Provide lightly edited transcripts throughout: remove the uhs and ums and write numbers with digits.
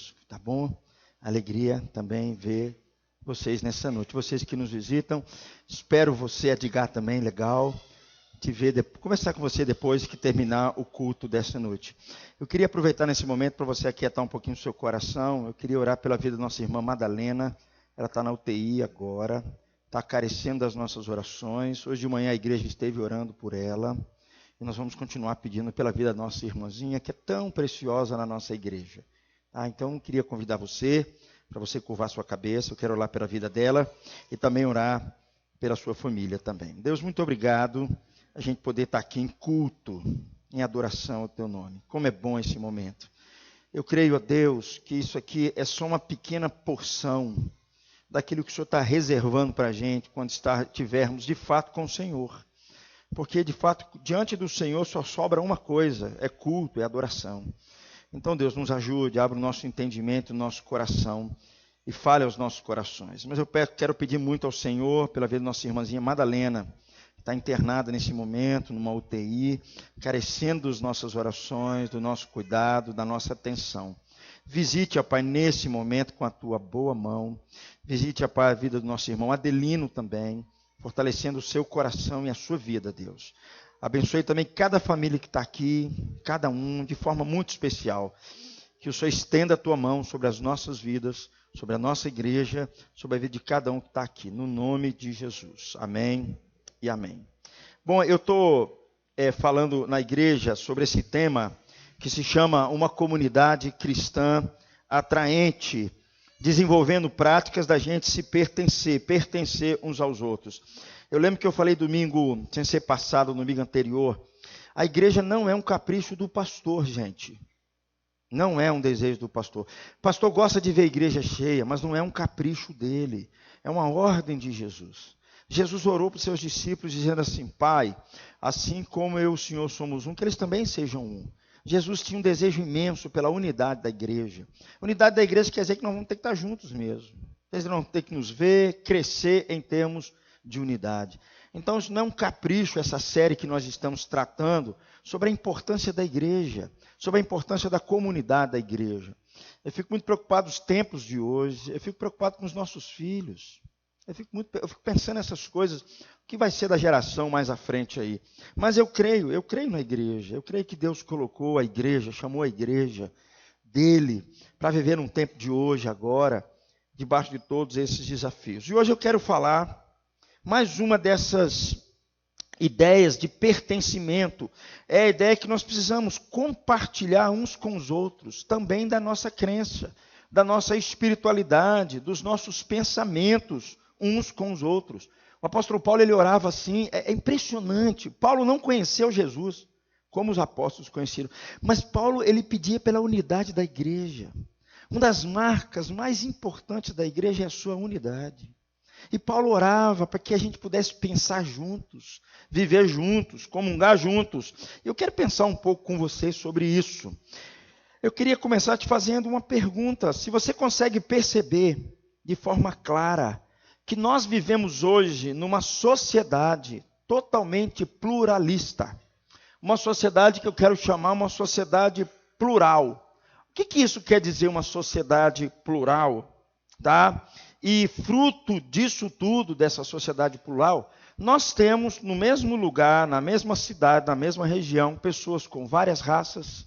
conosco, tá bom? Alegria também ver vocês nessa noite. Vocês que nos visitam, espero você, Edgar, também, legal. Te ver, conversar com você depois que terminar o culto dessa noite. Eu queria aproveitar nesse momento para você aquietar um pouquinho o seu coração. Eu queria orar pela vida da nossa irmã Madalena. Ela está na UTI agora, está carecendo das nossas orações. Hoje de manhã a igreja esteve orando por ela. E nós vamos continuar pedindo pela vida da nossa irmãzinha, que é tão preciosa na nossa igreja. Então, eu queria convidar você, para você curvar sua cabeça. Eu quero orar pela vida dela e também orar pela sua família também. Deus, muito obrigado a gente poder estar aqui em culto, em adoração ao teu nome. Como é bom esse momento. Eu creio, ó Deus, que isso aqui é só uma pequena porção daquilo que o Senhor está reservando para a gente quando estivermos de fato com o Senhor. Porque, de fato, diante do Senhor só sobra uma coisa, é culto, é adoração. Então, Deus, nos ajude, abra o nosso entendimento, o nosso coração e fale aos nossos corações. Mas eu quero pedir muito ao Senhor, pela vida da nossa irmãzinha Madalena, está internada nesse momento, numa UTI, carecendo das nossas orações, do nosso cuidado, da nossa atenção. Visite, ó Pai, nesse momento com a tua boa mão. Visite, ó Pai, a vida do nosso irmão Adelino também, fortalecendo o seu coração e a sua vida, Deus. Abençoe também cada família que está aqui, cada um, de forma muito especial. Que o Senhor estenda a tua mão sobre as nossas vidas, sobre a nossa igreja, sobre a vida de cada um que está aqui, no nome de Jesus. Amém. E amém. Bom, eu estou falando na igreja sobre esse tema que se chama uma comunidade cristã atraente, desenvolvendo práticas da gente se pertencer uns aos outros. Eu lembro que eu falei domingo, sem ser passado, domingo anterior, a igreja não é um capricho do pastor, gente. Não é um desejo do pastor. O pastor gosta de ver a igreja cheia, mas não é um capricho dele. É uma ordem de Jesus. Jesus orou para os seus discípulos dizendo assim: Pai, assim como eu e o Senhor somos um, que eles também sejam um. Jesus tinha um desejo imenso pela unidade da igreja. Unidade da igreja quer dizer que nós vamos ter que estar juntos mesmo. Nós vamos ter que nos ver, crescer em termos de unidade. Então isso não é um capricho, essa série que nós estamos tratando sobre a importância da igreja, sobre a importância da comunidade da igreja. Eu fico muito preocupado com os tempos de hoje, eu fico preocupado com os nossos filhos. Eu fico pensando nessas coisas, o que vai ser da geração mais à frente aí. Mas eu creio na igreja, eu creio que Deus colocou a igreja, chamou a igreja dele para viver num tempo de hoje, agora, debaixo de todos esses desafios. E hoje eu quero falar mais uma dessas ideias de pertencimento. É a ideia que nós precisamos compartilhar uns com os outros, também da nossa crença, da nossa espiritualidade, dos nossos pensamentos, uns com os outros. O apóstolo Paulo, ele orava assim, é impressionante. Paulo não conheceu Jesus, como os apóstolos conheceram, mas Paulo, ele pedia pela unidade da igreja. Uma das marcas mais importantes da igreja é a sua unidade. E Paulo orava para que a gente pudesse pensar juntos, viver juntos, comungar juntos. Eu quero pensar um pouco com vocês sobre isso. Eu queria começar te fazendo uma pergunta. Se você consegue perceber de forma clara que nós vivemos hoje numa sociedade totalmente pluralista. Uma sociedade que eu quero chamar uma sociedade plural. O que isso quer dizer, uma sociedade plural? Tá? E fruto disso tudo, dessa sociedade plural, nós temos no mesmo lugar, na mesma cidade, na mesma região, pessoas com várias raças,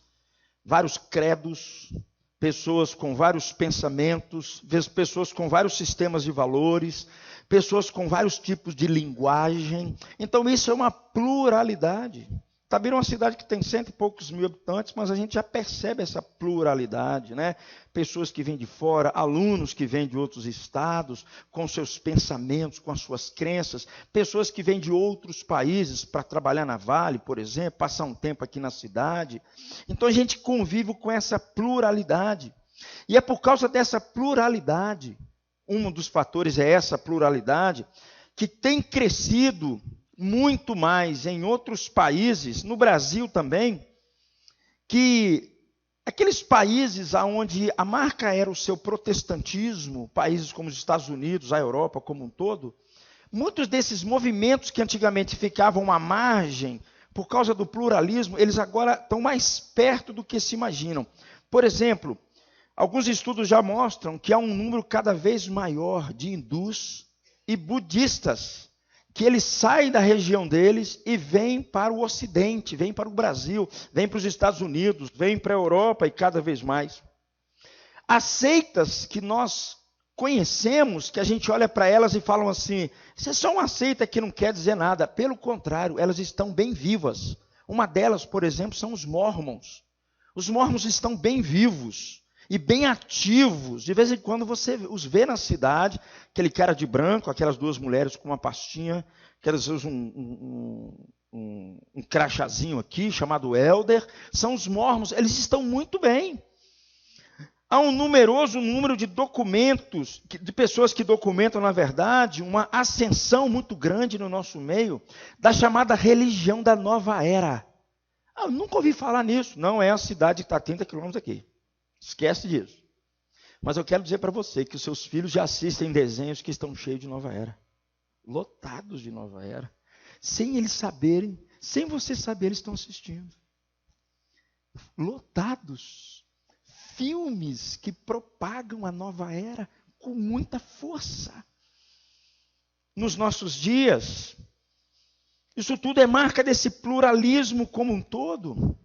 vários credos, pessoas com vários pensamentos, pessoas com vários sistemas de valores, pessoas com vários tipos de linguagem. Então isso é uma pluralidade. Itabira é uma cidade que tem 100 e poucos mil habitantes, mas a gente já percebe essa pluralidade, né? Pessoas que vêm de fora, alunos que vêm de outros estados, com seus pensamentos, com as suas crenças, pessoas que vêm de outros países para trabalhar na Vale, por exemplo, passar um tempo aqui na cidade. Então a gente convive com essa pluralidade. E é por causa dessa pluralidade, um dos fatores é essa pluralidade, que tem crescido muito mais em outros países, no Brasil também, que aqueles países onde a marca era o seu protestantismo, países como os Estados Unidos, a Europa como um todo, muitos desses movimentos que antigamente ficavam à margem, por causa do pluralismo, eles agora estão mais perto do que se imaginam. Por exemplo, Alguns estudos já mostram que há um número cada vez maior de hindus e budistas que eles saem da região deles e vêm para o Ocidente, vêm para o Brasil, vêm para os Estados Unidos, vêm para a Europa e cada vez mais. As seitas que nós conhecemos, que a gente olha para elas e falam assim, isso é só uma seita que não quer dizer nada. Pelo contrário, elas estão bem vivas. Uma delas, por exemplo, são os Mormons. Os Mormons estão bem vivos e bem ativos. De vez em quando você os vê na cidade, aquele cara de branco, aquelas duas mulheres com uma pastinha, que elas usam um crachazinho aqui, chamado Elder. São os Mormons, eles estão muito bem. Há um numeroso número de documentos, de pessoas que documentam, na verdade, uma ascensão muito grande no nosso meio, da chamada religião da nova era. Eu nunca ouvi falar nisso. Não é a cidade que está a 30 quilômetros aqui. Esquece disso. Mas eu quero dizer para você que os seus filhos já assistem desenhos que estão cheios de nova era. Lotados de nova era. Sem eles saberem, sem você saber, eles estão assistindo. Lotados. Filmes que propagam a nova era com muita força. Nos nossos dias, isso tudo é marca desse pluralismo como um todo.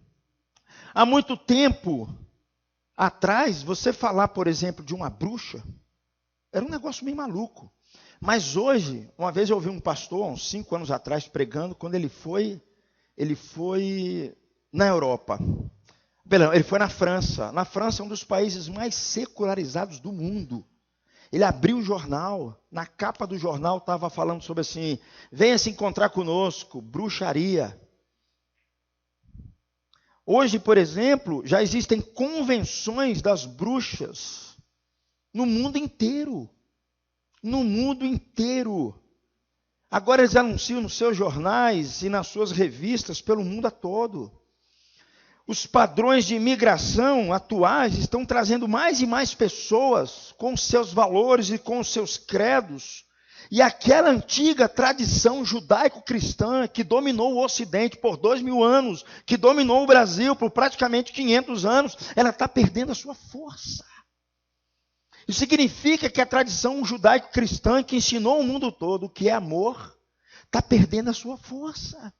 Há muito tempo atrás, você falar, por exemplo, de uma bruxa, era um negócio meio maluco. Mas hoje, uma vez eu ouvi um pastor, há uns 5 anos atrás, pregando, quando ele foi na Europa. Ele foi na França. Na França é um dos países mais secularizados do mundo. Ele abriu o jornal, na capa do jornal estava falando sobre assim, venha se encontrar conosco, bruxaria. Hoje, por exemplo, já existem convenções das bruxas no mundo inteiro. No mundo inteiro. Agora eles anunciam nos seus jornais e nas suas revistas pelo mundo todo. Os padrões de imigração atuais estão trazendo mais e mais pessoas com seus valores e com os seus credos. E aquela antiga tradição judaico-cristã que dominou o Ocidente por 2000 anos, que dominou o Brasil por praticamente 500 anos, ela está perdendo a sua força. Isso significa que a tradição judaico-cristã que ensinou o mundo todo o que é amor, está perdendo a sua força.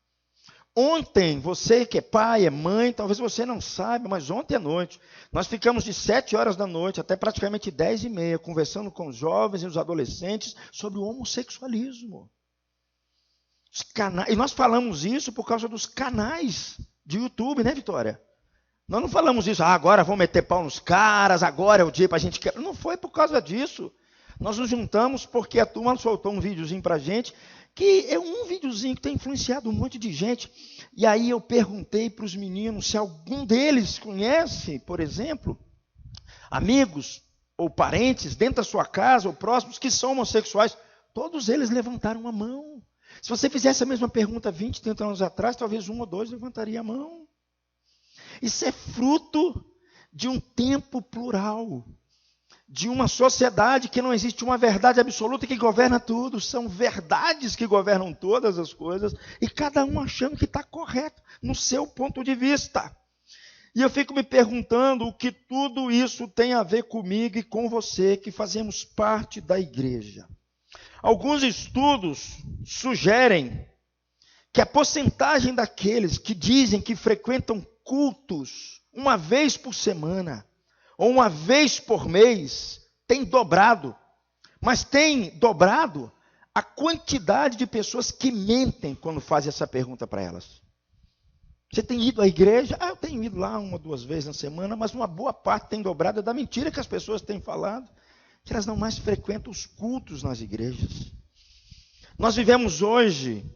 Ontem, você que é pai, é mãe, talvez você não saiba, mas ontem à noite, nós ficamos de 7 horas da noite até praticamente 10h30, conversando com os jovens e os adolescentes sobre o homossexualismo. E nós falamos isso por causa dos canais de YouTube, né, Vitória? Nós não falamos isso, agora vamos meter pau nos caras, agora é o dia para a gente quebrar. Não foi por causa disso. Nós nos juntamos porque a turma soltou um videozinho para a gente, que é um videozinho que tem influenciado um monte de gente. E aí eu perguntei para os meninos se algum deles conhece, por exemplo, amigos ou parentes dentro da sua casa ou próximos que são homossexuais. Todos eles levantaram a mão. Se você fizesse a mesma pergunta 20, 30 anos atrás, talvez 1 ou 2 levantaria a mão. Isso é fruto de um tempo plural. De uma sociedade que não existe uma verdade absoluta que governa tudo, são verdades que governam todas as coisas, e cada um achando que está correto no seu ponto de vista. E eu fico me perguntando o que tudo isso tem a ver comigo e com você, que fazemos parte da igreja. Alguns estudos sugerem que a porcentagem daqueles que dizem que frequentam cultos uma vez por semana, ou uma vez por mês, tem dobrado. Mas tem dobrado a quantidade de pessoas que mentem quando fazem essa pergunta para elas. Você tem ido à igreja? Eu tenho ido lá 1 ou 2 vezes na semana, mas uma boa parte tem dobrado da mentira que as pessoas têm falado, que elas não mais frequentam os cultos nas igrejas. Nós vivemos hoje,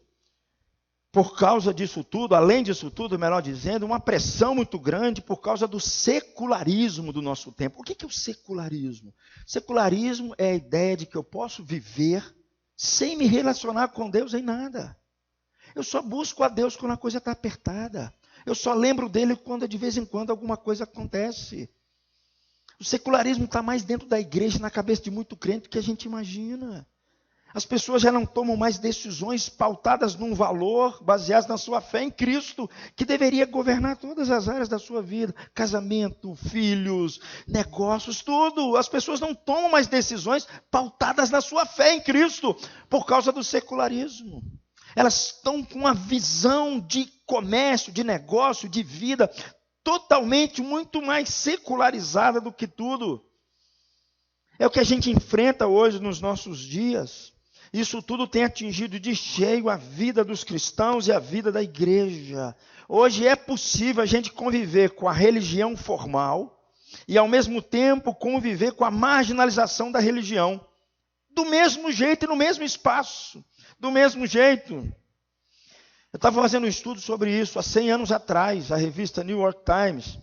por causa disso tudo, além disso tudo, melhor dizendo, uma pressão muito grande por causa do secularismo do nosso tempo. O que é o secularismo? Secularismo é a ideia de que eu posso viver sem me relacionar com Deus em nada. Eu só busco a Deus quando a coisa está apertada. Eu só lembro dele quando de vez em quando alguma coisa acontece. O secularismo está mais dentro da igreja, na cabeça de muito crente, do que a gente imagina. As pessoas já não tomam mais decisões pautadas num valor, baseadas na sua fé em Cristo, que deveria governar todas as áreas da sua vida. Casamento, filhos, negócios, tudo. As pessoas não tomam mais decisões pautadas na sua fé em Cristo, por causa do secularismo. Elas estão com uma visão de comércio, de negócio, de vida, totalmente muito mais secularizada do que tudo. É o que a gente enfrenta hoje nos nossos dias. Isso tudo tem atingido de cheio a vida dos cristãos e a vida da igreja. Hoje é possível a gente conviver com a religião formal e, ao mesmo tempo, conviver com a marginalização da religião. Do mesmo jeito e no mesmo espaço. Do mesmo jeito. Eu estava fazendo um estudo sobre isso há 100 anos atrás, a revista New York Times.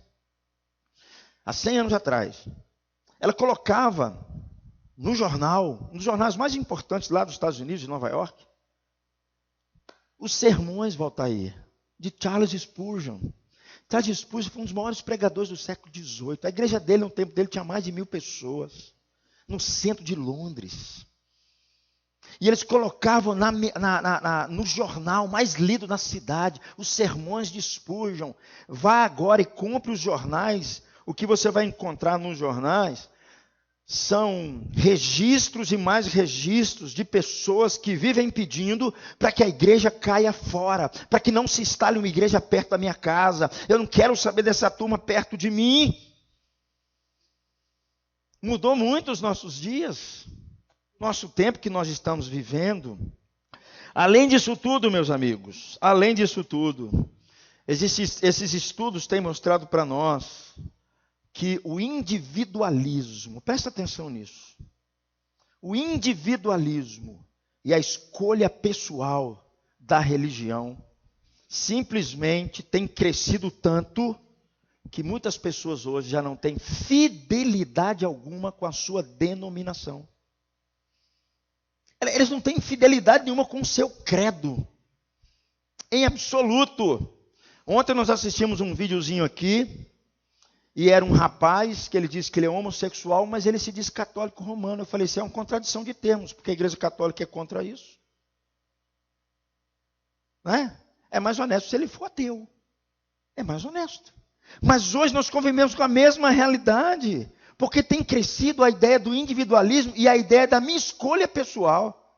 Há 100 anos atrás. Ela colocava no jornal, um dos jornais mais importantes lá dos Estados Unidos, de Nova York, os sermões, Valtair, de Charles Spurgeon. Charles Spurgeon foi um dos maiores pregadores do século XVIII. A igreja dele, no tempo dele, tinha mais de 1000 pessoas, no centro de Londres. E eles colocavam no jornal mais lido na cidade, os sermões de Spurgeon. Vá agora e compre os jornais. O que você vai encontrar nos jornais são registros e mais registros de pessoas que vivem pedindo para que a igreja caia fora, para que não se instale uma igreja perto da minha casa. Eu não quero saber dessa turma perto de mim. Mudou muito os nossos dias, nosso tempo que nós estamos vivendo. Além disso tudo, meus amigos, além disso tudo, esses estudos têm mostrado para nós que o individualismo, presta atenção nisso, o individualismo e a escolha pessoal da religião simplesmente tem crescido tanto que muitas pessoas hoje já não têm fidelidade alguma com a sua denominação. Eles não têm fidelidade nenhuma com o seu credo, em absoluto. Ontem nós assistimos um videozinho aqui, e era um rapaz que ele disse que ele é homossexual, mas ele se diz católico romano. Eu falei, isso é uma contradição de termos, porque a igreja católica é contra isso. Não é? É mais honesto se ele for ateu. É mais honesto. Mas hoje nós convivemos com a mesma realidade, porque tem crescido a ideia do individualismo e a ideia da minha escolha pessoal.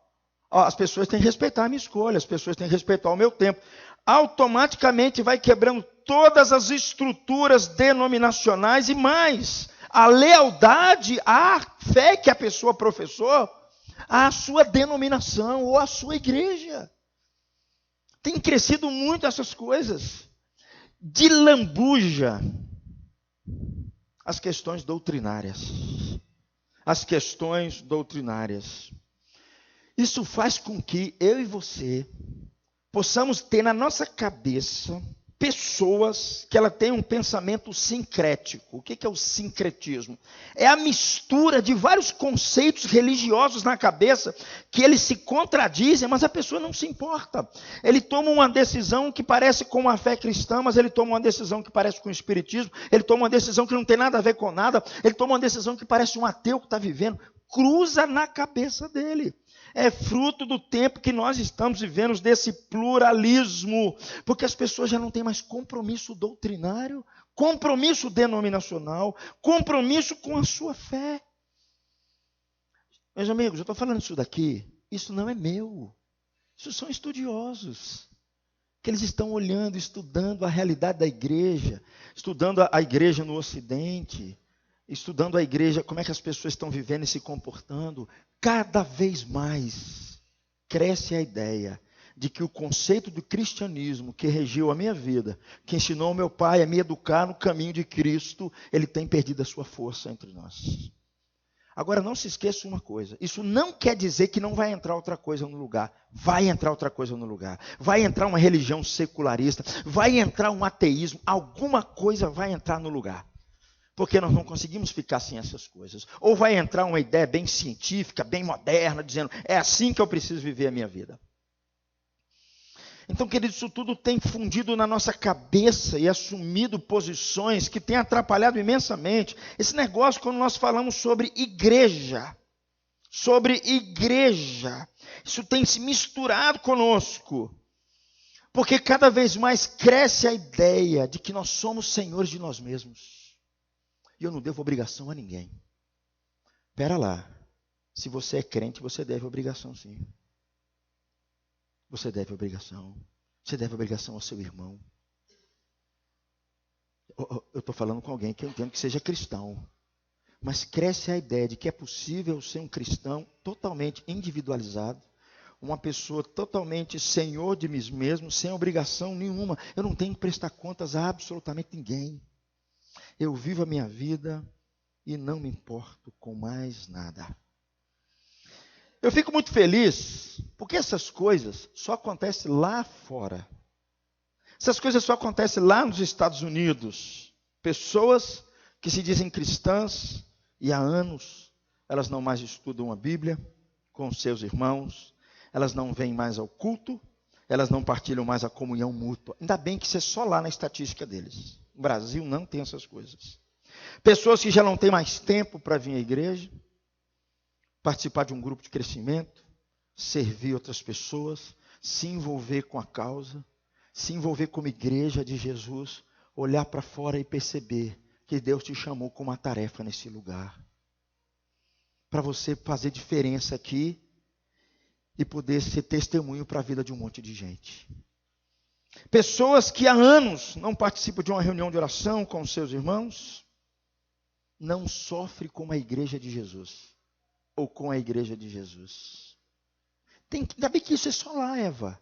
As pessoas têm que respeitar a minha escolha, as pessoas têm que respeitar o meu tempo. Automaticamente vai quebrando todas as estruturas denominacionais e mais, a lealdade à fé que a pessoa professou, à sua denominação ou à sua igreja. Tem crescido muito essas coisas. Delambuja as questões doutrinárias. As questões doutrinárias. Isso faz com que eu e você possamos ter na nossa cabeça pessoas que ela têm um pensamento sincrético. O que é o sincretismo? É a mistura de vários conceitos religiosos na cabeça que eles se contradizem, mas a pessoa não se importa. Ele toma uma decisão que parece com a fé cristã, mas ele toma uma decisão que parece com o espiritismo, ele toma uma decisão que não tem nada a ver com nada, ele toma uma decisão que parece um ateu que está vivendo. Cruza na cabeça dele. É fruto do tempo que nós estamos vivendo, desse pluralismo, porque as pessoas já não têm mais compromisso doutrinário, compromisso denominacional, compromisso com a sua fé. Meus amigos, eu estou falando isso daqui, isso não é meu, isso são estudiosos, que eles estão olhando, estudando a realidade da igreja, estudando a igreja no Ocidente, estudando a igreja, como é que as pessoas estão vivendo e se comportando. Cada vez mais cresce a ideia de que o conceito do cristianismo que regiu a minha vida, que ensinou o meu pai a me educar no caminho de Cristo, ele tem perdido a sua força entre nós. Agora não se esqueça uma coisa, isso não quer dizer que não vai entrar outra coisa no lugar. Vai entrar outra coisa no lugar. Vai entrar uma religião secularista, vai entrar um ateísmo, alguma coisa vai entrar no lugar. Porque nós não conseguimos ficar sem essas coisas. Ou vai entrar uma ideia bem científica, bem moderna, dizendo, é assim que eu preciso viver a minha vida. Então, querido, isso tudo tem fundido na nossa cabeça e assumido posições que têm atrapalhado imensamente. Esse negócio, quando nós falamos sobre igreja, sobre igreja. Isso tem se misturado conosco, porque cada vez mais cresce a ideia de que nós somos senhores de nós mesmos. E eu não devo obrigação a ninguém. Espera lá, se você é crente, você deve obrigação sim. Você deve obrigação. Você deve obrigação ao seu irmão. Eu estou falando com alguém que eu entendo que seja cristão. Mas cresce a ideia de que é possível ser um cristão totalmente individualizado, uma pessoa totalmente senhor de mim mesmo, sem obrigação nenhuma. Eu não tenho que prestar contas a absolutamente ninguém. Eu vivo a minha vida e não me importo com mais nada. Eu fico muito feliz, porque essas coisas só acontecem lá fora. Essas coisas só acontecem lá nos Estados Unidos. Pessoas que se dizem cristãs e há anos elas não mais estudam a Bíblia com seus irmãos, elas não vêm mais ao culto, elas não partilham mais a comunhão mútua. Ainda bem que isso é só lá na estatística deles. O Brasil não tem essas coisas. Pessoas que já não têm mais tempo para vir à igreja, participar de um grupo de crescimento, servir outras pessoas, se envolver com a causa, se envolver como igreja de Jesus, olhar para fora e perceber que Deus te chamou com uma tarefa nesse lugar. Para você fazer diferença aqui e poder ser testemunho para a vida de um monte de gente. Pessoas que há anos não participam de uma reunião de oração com seus irmãos, não sofrem com a igreja de Jesus, ou com a igreja de Jesus. Ainda bem que isso é só lá, Eva.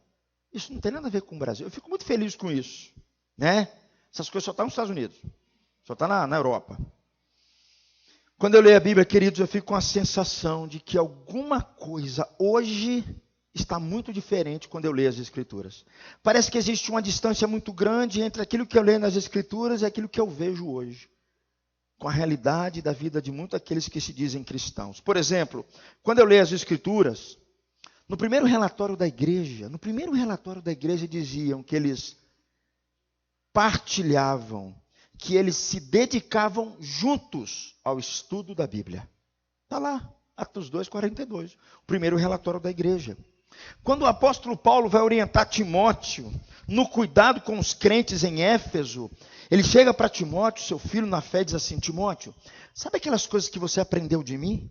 Isso não tem nada a ver com o Brasil. Eu fico muito feliz com isso, né? Essas coisas só estão nos Estados Unidos, só está na Europa. Quando eu leio a Bíblia, queridos, eu fico com a sensação de que alguma coisa hoje está muito diferente quando eu leio as Escrituras. Parece que existe uma distância muito grande entre aquilo que eu leio nas Escrituras e aquilo que eu vejo hoje, com a realidade da vida de muitos daqueles que se dizem cristãos. Por exemplo, quando eu leio as Escrituras, no primeiro relatório da igreja diziam que eles partilhavam, que eles se dedicavam juntos ao estudo da Bíblia. Está lá, Atos 2:42, o primeiro relatório da igreja. Quando o apóstolo Paulo vai orientar Timóteo no cuidado com os crentes em Éfeso, ele chega para Timóteo, seu filho na fé, e diz assim: Timóteo, sabe aquelas coisas que você aprendeu de mim?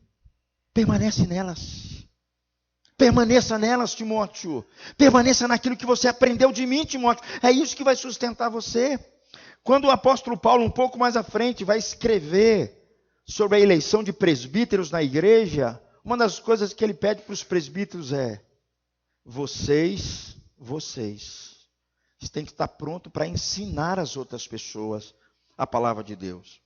Permanece nelas. Permaneça nelas, Timóteo. Permaneça naquilo que você aprendeu de mim, Timóteo. É isso que vai sustentar você. Quando o apóstolo Paulo, um pouco mais à frente, vai escrever sobre a eleição de presbíteros na igreja, uma das coisas que ele pede para os presbíteros é: vocês têm que estar prontos para ensinar as outras pessoas a palavra de Deus.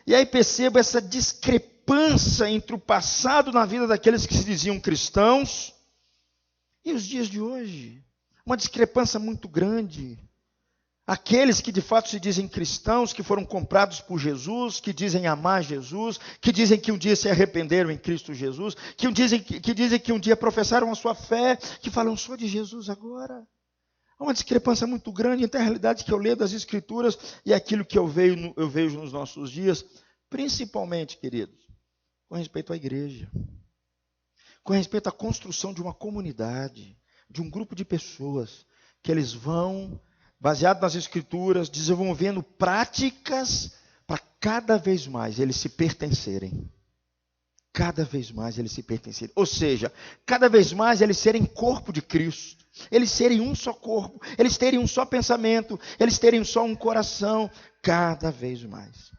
E aí perceba essa discrepância entre o passado na vida daqueles que se diziam cristãos e os dias de hoje. Uma discrepância muito grande. Aqueles que de fato se dizem cristãos, que foram comprados por Jesus, que dizem amar Jesus, que dizem que um dia se arrependeram em Cristo Jesus, que dizem que um dia professaram a sua fé, que falam: sou de Jesus agora. Há uma discrepância muito grande entre a realidade que eu leio das Escrituras e aquilo que eu vejo nos nossos dias, principalmente, queridos, com respeito à igreja, com respeito à construção de uma comunidade, de um grupo de pessoas, que eles vão, baseado nas Escrituras, desenvolvendo práticas para cada vez mais eles se pertencerem. Cada vez mais eles se pertencerem. Ou seja, cada vez mais eles serem corpo de Cristo. Eles serem um só corpo. Eles terem um só pensamento. Eles terem só um coração. Cada vez mais.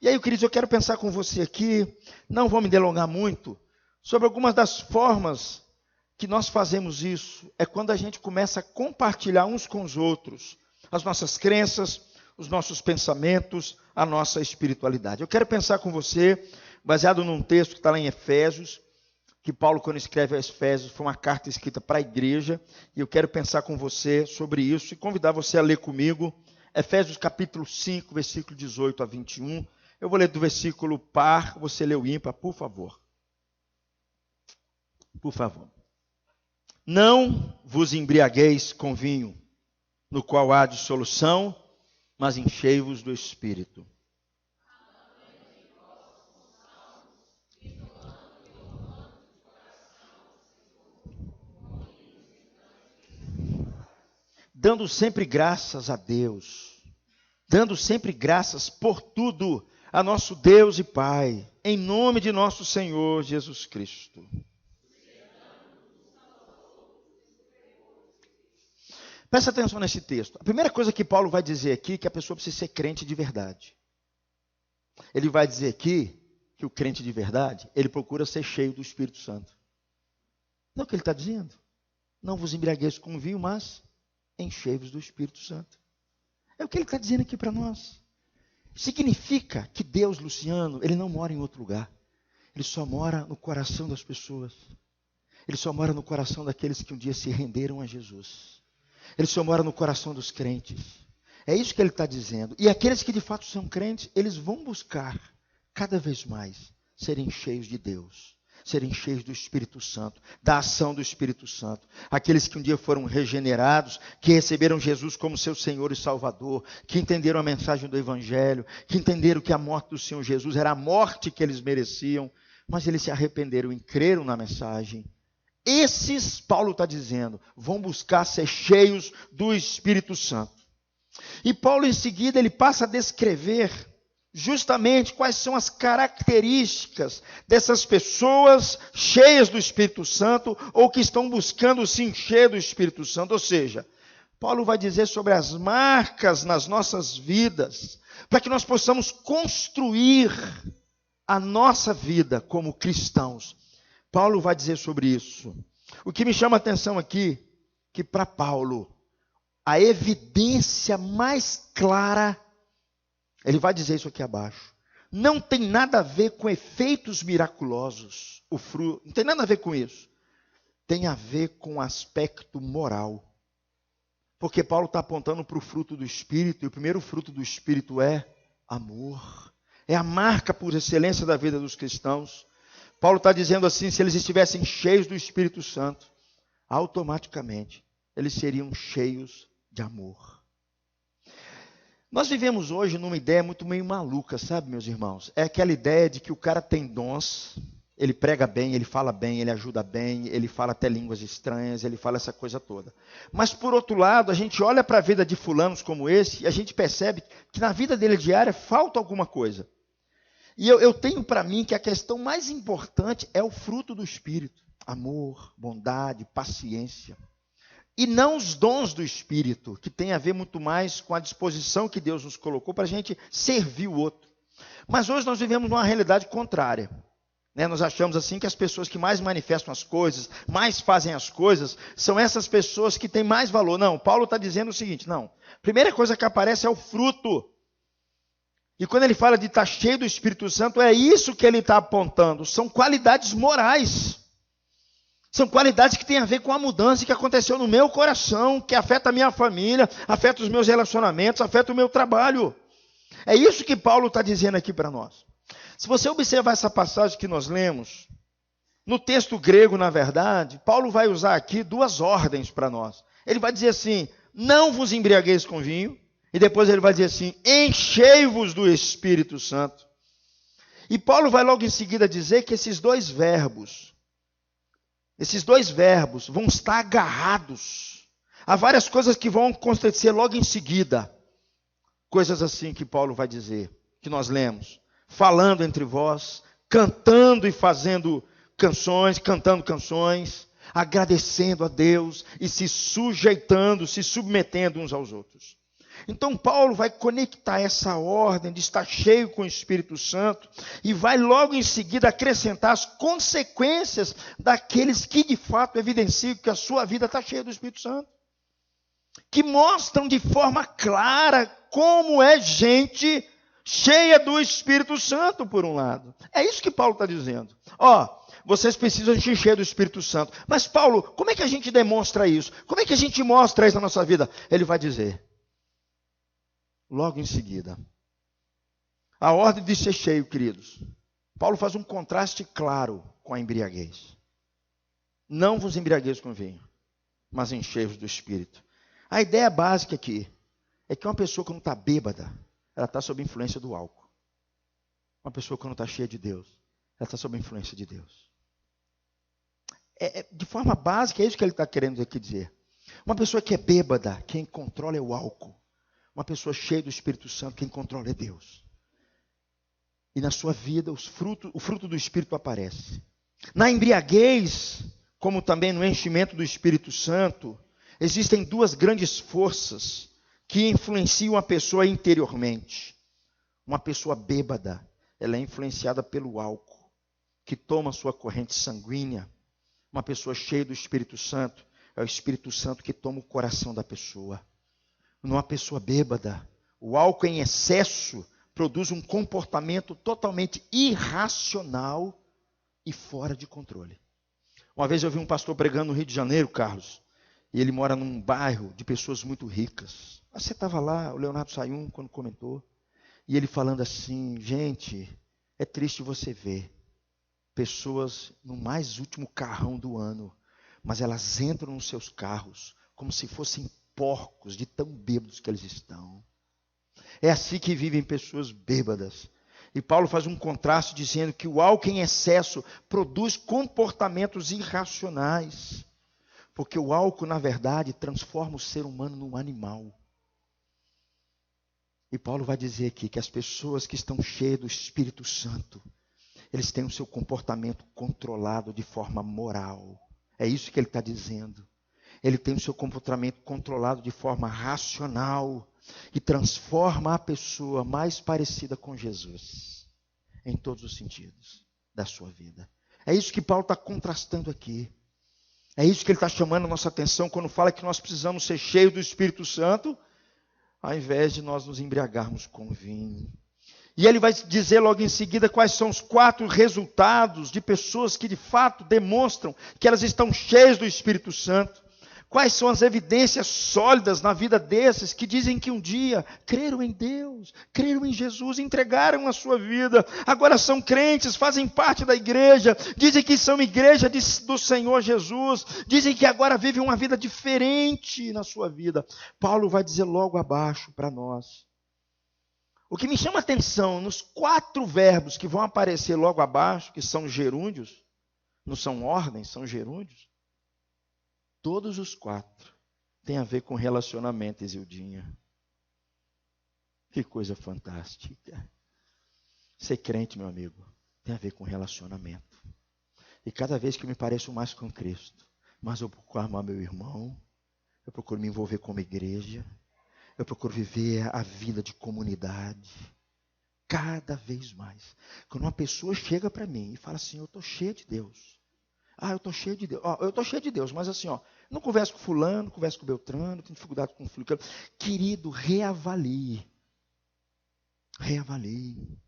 E aí, queridos, eu quero pensar com você aqui, não vou me delongar muito, sobre algumas das formas que nós fazemos isso. É quando a gente começa a compartilhar uns com os outros as nossas crenças, os nossos pensamentos, a nossa espiritualidade. Eu quero pensar com você, baseado num texto que está lá em Efésios, que Paulo, quando escreve a Efésios, foi uma carta escrita para a igreja, e eu quero pensar com você sobre isso e convidar você a ler comigo Efésios capítulo 5, versículo 18 a 21. Eu vou ler do versículo par, você lê o ímpar, por favor. Por favor. Não vos embriagueis com vinho, no qual há dissolução, mas enchei-vos do Espírito. dando sempre graças a Deus, dando sempre graças por tudo a nosso Deus e Pai, em nome de nosso Senhor Jesus Cristo. Presta atenção nesse texto. A primeira coisa que Paulo vai dizer aqui é que a pessoa precisa ser crente de verdade. Ele vai dizer aqui que o crente de verdade, ele procura ser cheio do Espírito Santo. Não é o que ele está dizendo? Não vos embriagueis com vinho, mas enchei-vos do Espírito Santo. É o que ele está dizendo aqui para nós. Significa que Deus, Luciano, ele não mora em outro lugar. Ele só mora no coração das pessoas. Ele só mora no coração daqueles que um dia se renderam a Jesus. Ele só mora no coração dos crentes. É isso que ele está dizendo. E aqueles que de fato são crentes, eles vão buscar cada vez mais serem cheios de Deus, serem cheios do Espírito Santo, da ação do Espírito Santo. Aqueles que um dia foram regenerados, que receberam Jesus como seu Senhor e Salvador, que entenderam a mensagem do Evangelho, que entenderam que a morte do Senhor Jesus era a morte que eles mereciam, mas eles se arrependeram e creram na mensagem. Esses, Paulo está dizendo, vão buscar ser cheios do Espírito Santo. E Paulo, em seguida, ele passa a descrever justamente quais são as características dessas pessoas cheias do Espírito Santo ou que estão buscando se encher do Espírito Santo. Ou seja, Paulo vai dizer sobre as marcas nas nossas vidas, para que nós possamos construir a nossa vida como cristãos. Paulo vai dizer sobre isso. O que me chama a atenção aqui, que para Paulo, a evidência mais clara, ele vai dizer isso aqui abaixo, não tem nada a ver com efeitos miraculosos, o fruto, não tem nada a ver com isso. Tem a ver com o aspecto moral. Porque Paulo está apontando para o fruto do Espírito, e o primeiro fruto do Espírito é amor. É a marca por excelência da vida dos cristãos. Paulo está dizendo assim, se eles estivessem cheios do Espírito Santo, automaticamente eles seriam cheios de amor. Nós vivemos hoje numa ideia muito meio maluca, sabe, meus irmãos? É aquela ideia de que o cara tem dons, ele prega bem, ele fala bem, ele ajuda bem, ele fala até línguas estranhas, ele fala essa coisa toda. Mas, por outro lado, a gente olha para a vida de fulanos como esse e a gente percebe que na vida dele diária falta alguma coisa. E eu tenho para mim que a questão mais importante é o fruto do Espírito. Amor, bondade, paciência. E não os dons do Espírito, que tem a ver muito mais com a disposição que Deus nos colocou para a gente servir o outro. Mas hoje nós vivemos numa realidade contrária. Nós achamos assim que as pessoas que mais manifestam as coisas, mais fazem as coisas, são essas pessoas que têm mais valor. Não, Paulo está dizendo o seguinte, não. A primeira coisa que aparece é o fruto. E quando ele fala de estar cheio do Espírito Santo, é isso que ele está apontando. São qualidades morais. São qualidades que têm a ver com a mudança que aconteceu no meu coração, que afeta a minha família, afeta os meus relacionamentos, afeta o meu trabalho. É isso que Paulo está dizendo aqui para nós. Se você observar essa passagem que nós lemos, no texto grego, na verdade, Paulo vai usar aqui duas ordens para nós. Ele vai dizer assim, não vos embriagueis com vinho. E depois ele vai dizer assim, enchei-vos do Espírito Santo. E Paulo vai logo em seguida dizer que esses dois verbos vão estar agarrados. Há várias coisas que vão acontecer logo em seguida. Coisas assim que Paulo vai dizer, que nós lemos. Falando entre vós, cantando e fazendo canções, cantando canções, agradecendo a Deus e se sujeitando, se submetendo uns aos outros. Então Paulo vai conectar essa ordem de estar cheio com o Espírito Santo e vai logo em seguida acrescentar as consequências daqueles que de fato evidenciam que a sua vida está cheia do Espírito Santo. Que mostram de forma clara como é gente cheia do Espírito Santo, por um lado. É isso que Paulo está dizendo. Vocês precisam se encher do Espírito Santo. Mas Paulo, como é que a gente demonstra isso? Como é que a gente mostra isso na nossa vida? Ele vai dizer, logo em seguida, a ordem de ser cheio, queridos. Paulo faz um contraste claro com a embriaguez. Não vos embriagueis com vinho, mas enchei-vos do Espírito. A ideia básica aqui é que uma pessoa que não está bêbada, ela está sob influência do álcool. Uma pessoa que não está cheia de Deus, ela está sob a influência de Deus. De forma básica, é isso que ele está querendo aqui dizer. Uma pessoa que é bêbada, quem controla é o álcool. Uma pessoa cheia do Espírito Santo, quem controla é Deus. E na sua vida, o fruto do Espírito aparece. Na embriaguez, como também no enchimento do Espírito Santo, existem duas grandes forças que influenciam a pessoa interiormente. Uma pessoa bêbada, ela é influenciada pelo álcool, que toma sua corrente sanguínea. Uma pessoa cheia do Espírito Santo, é o Espírito Santo que toma o coração da pessoa. Numa pessoa bêbada, o álcool em excesso produz um comportamento totalmente irracional e fora de controle. Uma vez eu vi um pastor pregando no Rio de Janeiro, Carlos, e ele mora num bairro de pessoas muito ricas. Você estava lá, o Leonardo Sayum, quando comentou, e ele falando assim, gente, é triste você ver pessoas no mais último carrão do ano, mas elas entram nos seus carros como se fossem porcos de tão bêbados que eles estão. É assim que vivem pessoas bêbadas. E Paulo faz um contraste dizendo que o álcool em excesso produz comportamentos irracionais. Porque o álcool, na verdade, transforma o ser humano num animal. E Paulo vai dizer aqui que as pessoas que estão cheias do Espírito Santo, eles têm o seu comportamento controlado de forma moral. É isso que ele está dizendo. Ele tem o seu comportamento controlado de forma racional e transforma a pessoa mais parecida com Jesus, em todos os sentidos da sua vida. É isso que Paulo está contrastando aqui. É isso que ele está chamando a nossa atenção quando fala que nós precisamos ser cheios do Espírito Santo, ao invés de nós nos embriagarmos com vinho. E ele vai dizer logo em seguida quais são os 4 resultados de pessoas que de fato demonstram que elas estão cheias do Espírito Santo. Quais são as evidências sólidas na vida desses que dizem que um dia creram em Deus, creram em Jesus, entregaram a sua vida, agora são crentes, fazem parte da igreja, dizem que são igreja do Senhor Jesus, dizem que agora vivem uma vida diferente na sua vida. Paulo vai dizer logo abaixo para nós. O que me chama a atenção nos 4 verbos que vão aparecer logo abaixo, que são gerúndios, não são ordens, são gerúndios. Todos os 4 têm a ver com relacionamento, Isildinha. Que coisa fantástica. Ser crente, meu amigo, tem a ver com relacionamento. E cada vez que eu me pareço mais com Cristo, mais eu procuro amar meu irmão, eu procuro me envolver como igreja, eu procuro viver a vida de comunidade. Cada vez mais. Quando uma pessoa chega para mim e fala assim, eu estou cheio de Deus. Eu estou cheio de Deus. Eu estou cheio de Deus, mas assim, não converso com fulano, não converso com Beltrano, tenho dificuldade com fulano. Querido, reavalie. Reavalie.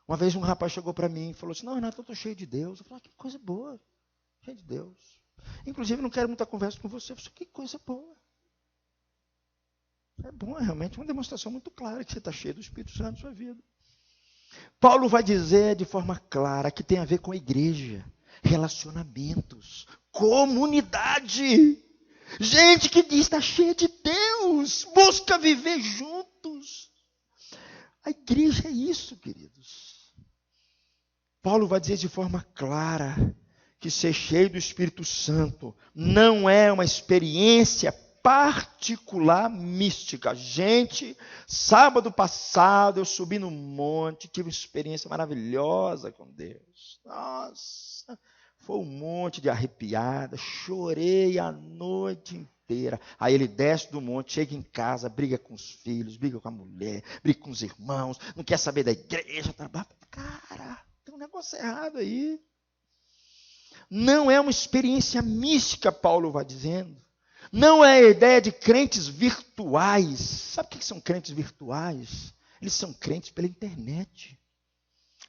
Uma vez um rapaz chegou para mim e falou assim, não, Renato, eu estou cheio de Deus. Eu falei, que coisa boa, cheio de Deus. Inclusive, não quero muita conversa com você. Eu falei, que coisa boa. É bom, é realmente uma demonstração muito clara que você está cheio do Espírito Santo na sua vida. Paulo vai dizer de forma clara que tem a ver com a igreja, relacionamentos, comunidade. Gente que diz está cheia de Deus, busca viver juntos. A igreja é isso, queridos. Paulo vai dizer de forma clara que ser cheio do Espírito Santo não é uma experiência particular mística. Gente, sábado passado eu subi no monte, tive uma experiência maravilhosa com Deus. Nossa, foi um monte de arrepiada, chorei a noite inteira. Aí ele desce do monte, chega em casa, briga com os filhos, briga com a mulher, briga com os irmãos, não quer saber da igreja, trabalha. Cara, tem um negócio errado aí. Não é uma experiência mística, Paulo vai dizendo. Não é a ideia de crentes virtuais. Sabe o que são crentes virtuais? Eles são crentes pela internet.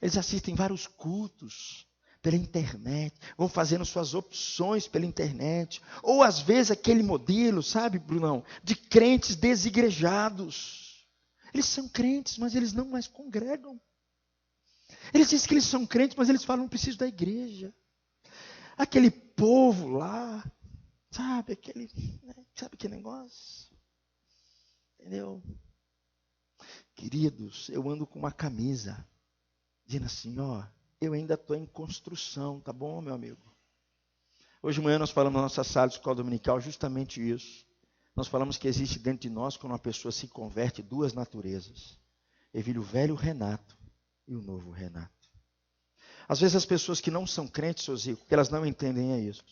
Eles assistem vários cultos pela internet. Vão fazendo suas opções pela internet. Ou às vezes aquele modelo, sabe, Brunão? De crentes desigrejados. Eles são crentes, mas eles não mais congregam. Eles dizem que eles são crentes, mas eles falam, não preciso da igreja. Aquele povo lá, sabe aquele negócio? Entendeu? Queridos, eu ando com uma camisa, dizendo assim, eu ainda estou em construção, tá bom, meu amigo? Hoje de manhã nós falamos na nossa sala de escola dominical justamente isso. Nós falamos que existe dentro de nós, quando uma pessoa se converte, duas naturezas. O velho Renato e o novo Renato. Às vezes as pessoas que não são crentes, seu Zico, que elas não entendem é isso.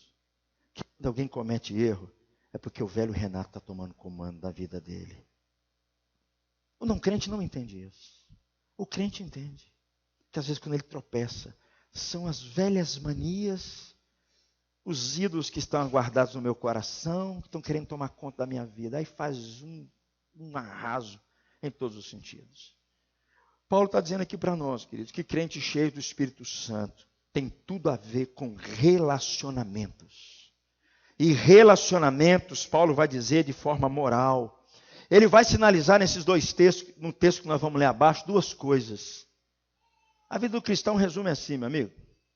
Que quando alguém comete erro, é porque o velho Renato está tomando comando da vida dele. O não crente não entende isso. O crente entende. Que às vezes quando ele tropeça, são as velhas manias, os ídolos que estão guardados no meu coração, que estão querendo tomar conta da minha vida. Aí faz um arraso em todos os sentidos. Paulo está dizendo aqui para nós, queridos, que crente cheio do Espírito Santo tem tudo a ver com relacionamentos. E relacionamentos, Paulo vai dizer de forma moral. Ele vai sinalizar nesses dois textos, no texto que nós vamos ler abaixo, duas coisas. A vida do cristão resume assim, meu amigo.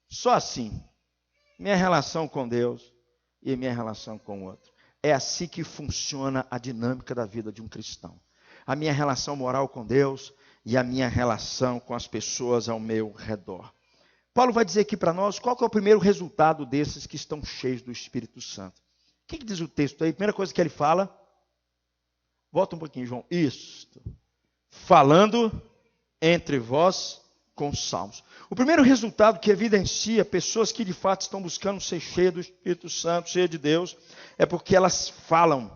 Só assim. Minha relação com Deus e minha relação com o outro. É assim que funciona a dinâmica da vida de um cristão. A minha relação moral com Deus e a minha relação com as pessoas ao meu redor. Paulo vai dizer aqui para nós qual que é o primeiro resultado desses que estão cheios do Espírito Santo. O que diz o texto aí? Primeira coisa que ele fala. Volta um pouquinho, João. Isto. Falando entre vós com salmos. O primeiro resultado que evidencia pessoas que de fato estão buscando ser cheias do Espírito Santo, cheias de Deus, é porque elas falam.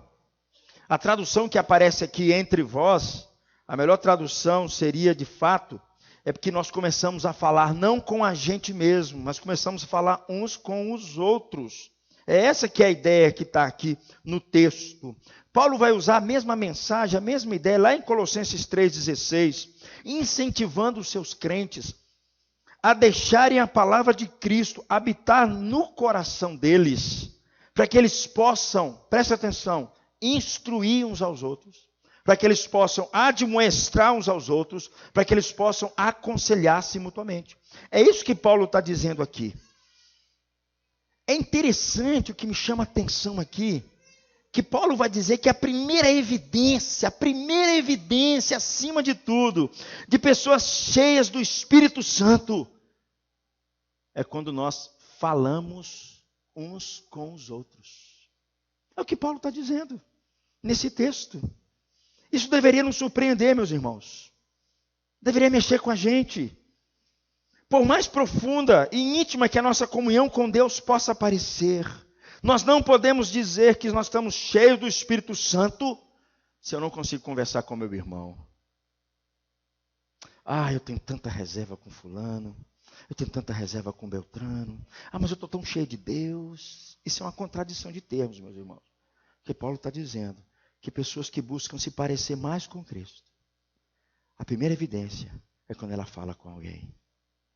A tradução que aparece aqui entre vós, a melhor tradução seria de fato, é porque nós começamos a falar não com a gente mesmo, mas começamos a falar uns com os outros. É essa que é a ideia que está aqui no texto. Paulo vai usar a mesma mensagem, a mesma ideia, lá em Colossenses 3,16, incentivando os seus crentes a deixarem a palavra de Cristo habitar no coração deles, para que eles possam, preste atenção, instruir uns aos outros, para que eles possam admoestar uns aos outros, para que eles possam aconselhar-se mutuamente. É isso que Paulo está dizendo aqui. É interessante, o que me chama a atenção aqui, que Paulo vai dizer que a primeira evidência acima de tudo, de pessoas cheias do Espírito Santo, é quando nós falamos uns com os outros. É o que Paulo está dizendo nesse texto. Isso deveria nos surpreender, meus irmãos. Deveria mexer com a gente. Por mais profunda e íntima que a nossa comunhão com Deus possa parecer, nós não podemos dizer que nós estamos cheios do Espírito Santo se eu não consigo conversar com meu irmão. Eu tenho tanta reserva com fulano, eu tenho tanta reserva com Beltrano. Mas eu estou tão cheio de Deus. Isso é uma contradição de termos, meus irmãos. Porque Paulo está dizendo que pessoas que buscam se parecer mais com Cristo, a primeira evidência é quando ela fala com alguém.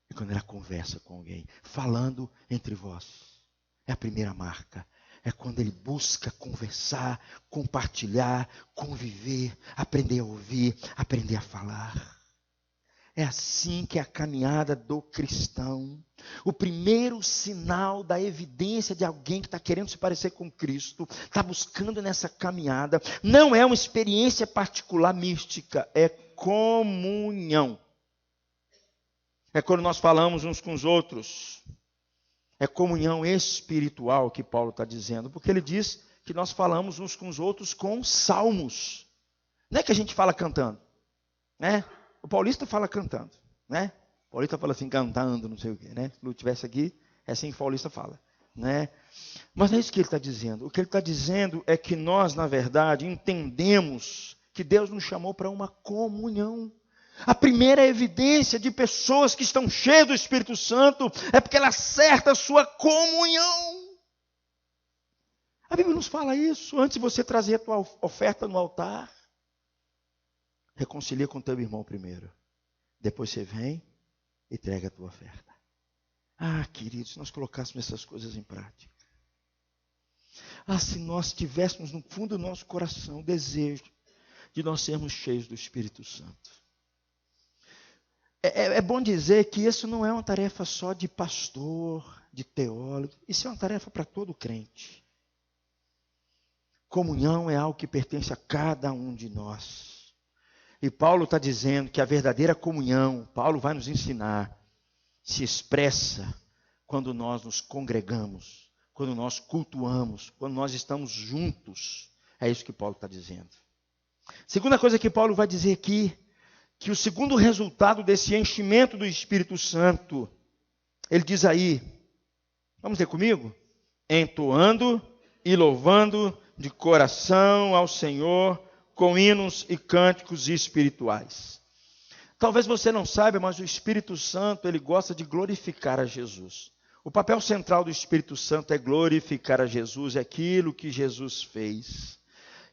É quando ela conversa com alguém. Falando entre vós. É a primeira marca. É quando ele busca conversar, compartilhar, conviver, aprender a ouvir, aprender a falar. É assim que é a caminhada do cristão. O primeiro sinal da evidência de alguém que está querendo se parecer com Cristo, está buscando nessa caminhada, não é uma experiência particular mística, é comunhão. É quando nós falamos uns com os outros. É comunhão espiritual que Paulo está dizendo, porque ele diz que nós falamos uns com os outros com salmos. Não é que a gente fala cantando, né? O paulista fala cantando, né? O paulista fala assim, cantando, não sei o quê, né? Se não estivesse aqui, é assim que o paulista fala, né? Mas não é isso que ele está dizendo. O que ele está dizendo é que nós, na verdade, entendemos que Deus nos chamou para uma comunhão. A primeira evidência de pessoas que estão cheias do Espírito Santo é porque ela acerta a sua comunhão. A Bíblia nos fala isso. Antes de você trazer a tua oferta no altar, reconcilia com teu irmão primeiro. Depois você vem e entrega a tua oferta. Queridos, se nós colocássemos essas coisas em prática. Se nós tivéssemos no fundo do nosso coração o desejo de nós sermos cheios do Espírito Santo. É bom dizer que isso não é uma tarefa só de pastor, de teólogo. Isso é uma tarefa para todo crente. Comunhão é algo que pertence a cada um de nós. E Paulo está dizendo que a verdadeira comunhão, Paulo vai nos ensinar, se expressa quando nós nos congregamos quando nós cultuamos, quando nós estamos juntos. É isso que Paulo está dizendo. Segunda coisa que Paulo vai dizer aqui, que o segundo resultado desse enchimento do Espírito Santo, ele diz aí, vamos ler comigo? Entoando e louvando de coração ao Senhor com hinos e cânticos espirituais. Talvez você não saiba, mas o Espírito Santo, ele gosta de glorificar a Jesus. O papel central do Espírito Santo é glorificar a Jesus, é aquilo que Jesus fez.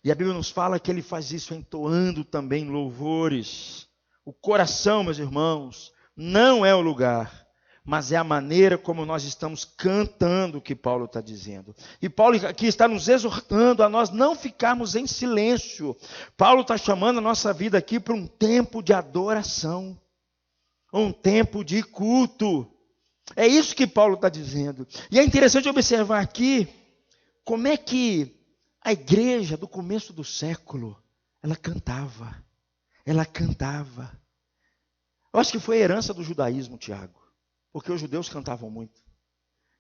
E a Bíblia nos fala que ele faz isso entoando também louvores. O coração, meus irmãos, não é o lugar, mas é a maneira como nós estamos cantando o que Paulo está dizendo. E Paulo aqui está nos exortando a nós não ficarmos em silêncio. Paulo está chamando a nossa vida aqui para um tempo de adoração, um tempo de culto. É isso que Paulo está dizendo. E é interessante observar aqui como é que a igreja do começo do século, ela cantava. Ela cantava. Eu acho que foi a herança do judaísmo, Tiago, porque os judeus cantavam muito.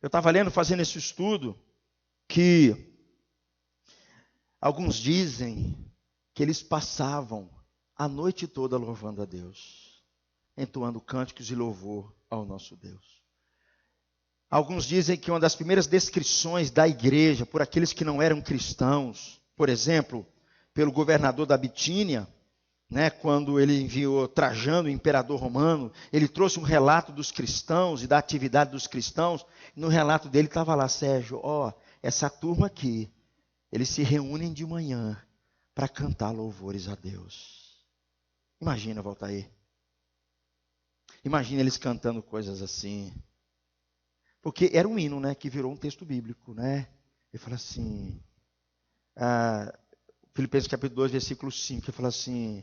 Eu estava lendo, fazendo esse estudo, que alguns dizem que eles passavam a noite toda louvando a Deus, entoando cânticos de louvor ao nosso Deus. Alguns dizem que uma das primeiras descrições da igreja por aqueles que não eram cristãos, por exemplo, pelo governador da Bitínia, quando ele enviou Trajano, o imperador romano, ele trouxe um relato dos cristãos e da atividade dos cristãos. E no relato dele estava lá, Sérgio, essa turma aqui, eles se reúnem de manhã para cantar louvores a Deus. Imagina, Valtair. Imagina eles cantando coisas assim. Porque era um hino, que virou um texto bíblico, Ele fala assim, Filipenses capítulo 2, versículo 5, ele fala assim,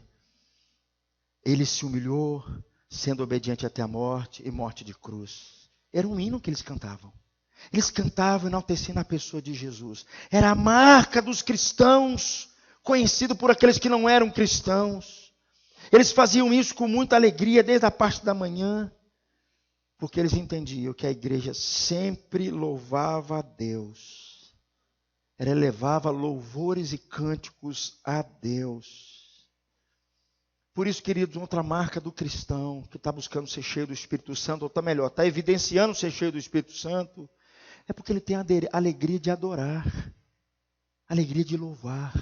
ele se humilhou, sendo obediente até a morte e morte de cruz. Era um hino que eles cantavam. Eles cantavam enaltecendo a pessoa de Jesus. Era a marca dos cristãos, conhecido por aqueles que não eram cristãos. Eles faziam isso com muita alegria desde a parte da manhã, porque eles entendiam que a igreja sempre louvava a Deus. Ela elevava louvores e cânticos a Deus. Por isso, queridos, outra marca do cristão que está buscando ser cheio do Espírito Santo, ou está melhor, está evidenciando ser cheio do Espírito Santo, é porque ele tem a alegria de adorar, a alegria de louvar.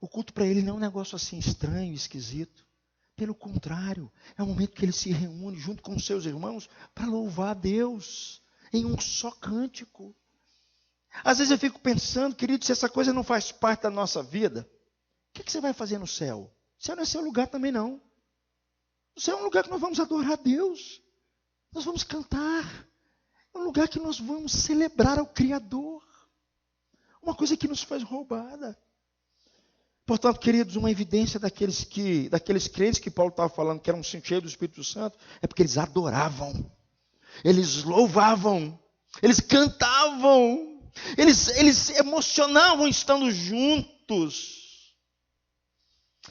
O culto para ele não é um negócio assim estranho, esquisito. Pelo contrário, é um momento que ele se reúne junto com os seus irmãos para louvar a Deus em um só cântico. Às vezes eu fico pensando, querido, se essa coisa não faz parte da nossa vida, o que você vai fazer no céu? O céu não é seu lugar também não. O céu é um lugar que nós vamos adorar a Deus. Nós vamos cantar. É um lugar que nós vamos celebrar ao Criador. Uma coisa que nos faz roubada. Portanto, queridos, uma evidência daqueles crentes que Paulo estava falando, que eram cheios do Espírito Santo, é porque eles adoravam, eles louvavam, eles cantavam, eles se emocionavam estando juntos.